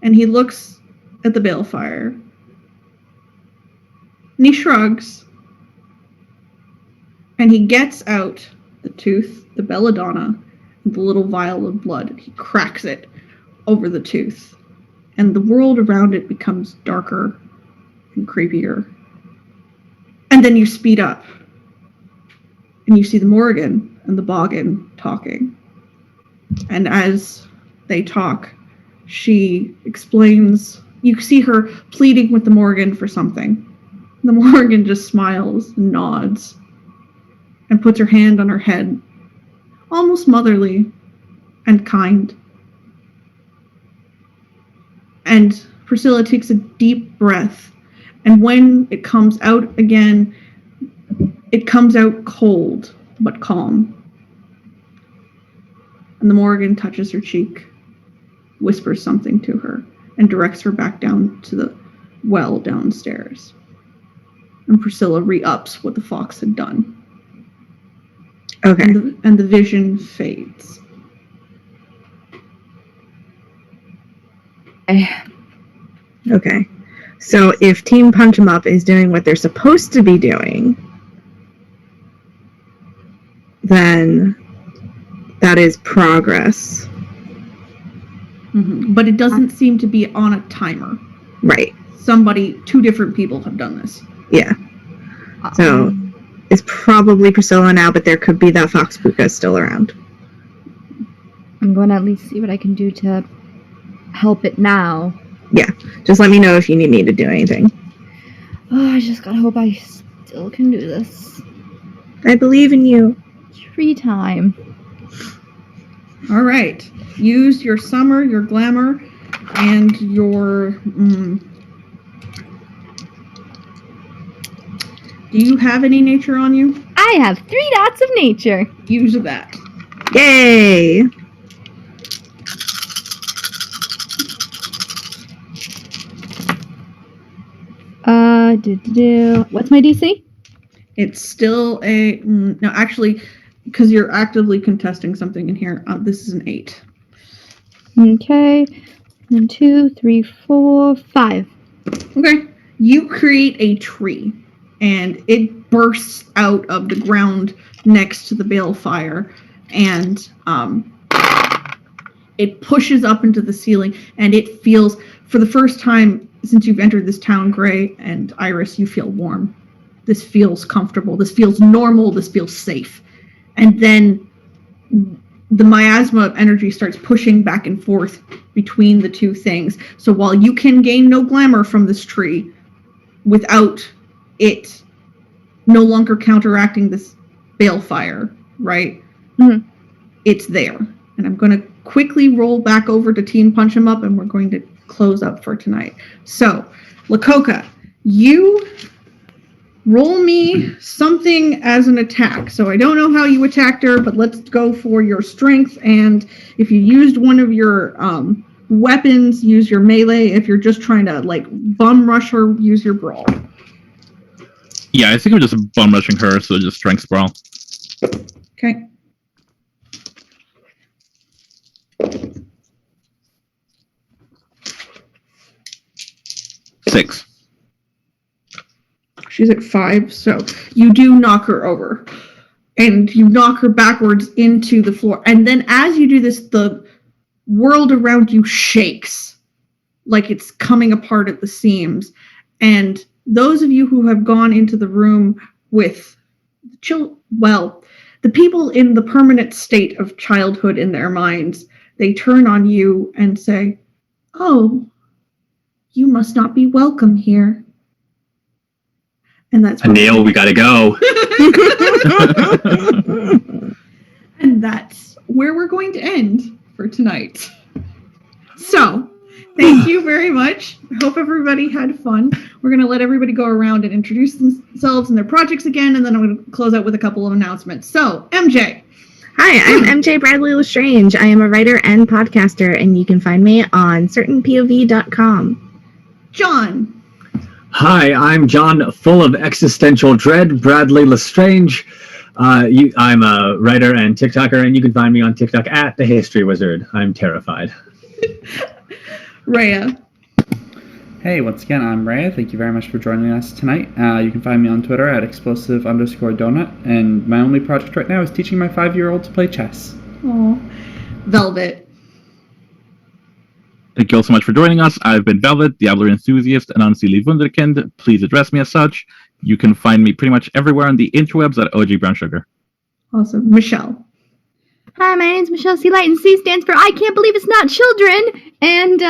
And he looks at the balefire. And he shrugs. And he gets out the tooth, the belladonna, and the little vial of blood. He cracks it over the tooth. And the world around it becomes darker and creepier. And then you speed up. And you see the Morrigan and the Boggin talking. And as they talk, she explains, you see her pleading with the Morrigan for something. The Morrigan just smiles and nods and puts her hand on her head, almost motherly and kind. And Priscilla takes a deep breath, and when it comes out again, it comes out cold but calm. And the Morrigan touches her cheek, whispers something to her, and directs her back down to the well downstairs. And Priscilla re-ups what the fox had done. Okay. And the vision fades. Okay. So if Team Punch 'em Up is doing what they're supposed to be doing, then that is progress. Mm-hmm. But it doesn't seem to be on a timer. Right. Two different people have done this. Yeah. So it's probably Priscilla now, but there could be that fox puka still around. I'm going to at least see what I can do to help it now. Yeah. Just let me know if you need me to do anything. Oh, I just gotta hope I still can do this. I believe in you. Free time. All right. Use your summer, your glamour, and your... Do you have any nature on you? I have 3 dots of nature. Use that. Yay! What's my DC? It's still a... no, actually, because you're actively contesting something in here, this is an 8. Okay. 1, 2, 3, 4, 5. Okay. You create a tree, and it bursts out of the ground next to the balefire, and it pushes up into the ceiling, and it feels, for the first time since you've entered this town, Gray and Iris, you feel warm. This feels comfortable. This feels normal. This feels safe. And then the miasma of energy starts pushing back and forth between the two things. So while you can gain no glamour from this tree, without it no longer counteracting this balefire, right? Mm-hmm. It's there. And I'm going to quickly roll back over to Team Punch 'em Up, and we're going to close up for tonight. So, Lakota, you roll me something as an attack. So I don't know how you attacked her, but let's go for your strength. And if you used one of your weapons, use your melee. If you're just trying to, like, bum rush her, use your brawl. Yeah, I think I'm just bum rushing her, so just strength sprawl. Okay. Six. She's at 5, so you do knock her over. And you knock her backwards into the floor. And then as you do this, the world around you shakes. Like it's coming apart at the seams. And those of you who have gone into the room with the people in the permanent state of childhood in their minds, they turn on you and say, "Oh, you must not be welcome here." And that's Neil, we gotta go. And that's where we're going to end for tonight. So, thank you very much. I hope everybody had fun. We're going to let everybody go around and introduce themselves and their projects again, and then I'm going to close out with a couple of announcements. So, MJ. Hi, I'm MJ Bradley Lestrange. I am a writer and podcaster, and you can find me on certainpov.com. John. Hi, I'm John, full of existential dread, Bradley Lestrange. I'm a writer and TikToker, and you can find me on TikTok at The History Wizard. I'm terrified. Rhea. Hey, once again, I'm Rhea. Thank you very much for joining us tonight. You can find me on Twitter at explosive_donut, and my only project right now is teaching my 5-year-old to play chess. Oh, Velvet. Thank you all so much for joining us. I've been Velvet, Diablo enthusiast, and unseelie Wunderkind. Please address me as such. You can find me pretty much everywhere on the interwebs at OG Brown Sugar. Awesome. Michelle. Hi, my name's Michelle C. Light, and C stands for I Can't Believe It's Not Children. And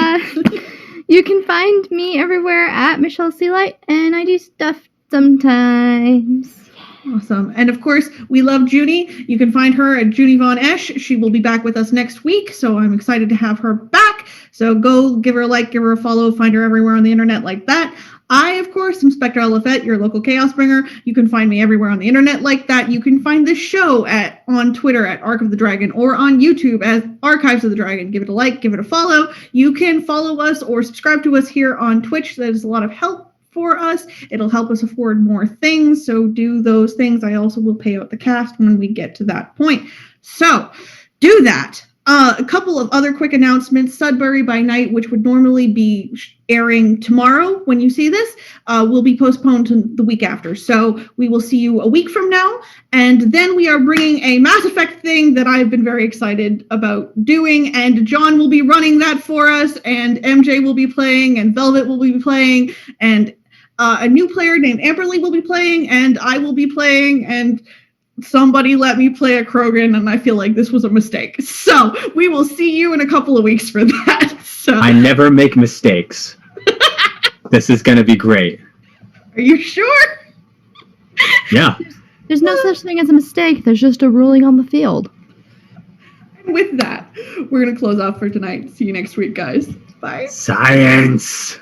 you can find me everywhere at Michelle C. Light, and I do stuff sometimes. Awesome. And of course, we love Junie. You can find her at Junie Von Esch. She will be back with us next week, so I'm excited to have her back. So go give her a like, give her a follow, find her everywhere on the internet like that. I, of course, am Spectre Lafette, your local chaos bringer. You can find me everywhere on the internet like that. You can find this show on Twitter at Arc of the Dragon or on YouTube as Archives of the Dragon. Give it a like, give it a follow. You can follow us or subscribe to us here on Twitch. That is a lot of help for us. It'll help us afford more things, so do those things. I also will pay out the cast when we get to that point. So do that. A couple of other quick announcements. Sudbury by Night, which would normally be airing tomorrow when you see this, will be postponed to the week after. So we will see you a week from now. And then we are bringing a Mass Effect thing that I've been very excited about doing. And John will be running that for us. And MJ will be playing. And Velvet will be playing. And a new player named Amberly will be playing. And I will be playing. And somebody let me play a Krogan, and I feel like this was a mistake. So we will see you in a couple of weeks for that. So I never make mistakes. This is going to be great. Are you sure? Yeah. There's no such thing as a mistake. There's just a ruling on the field. And with that, we're going to close off for tonight. See you next week, guys. Bye. Science.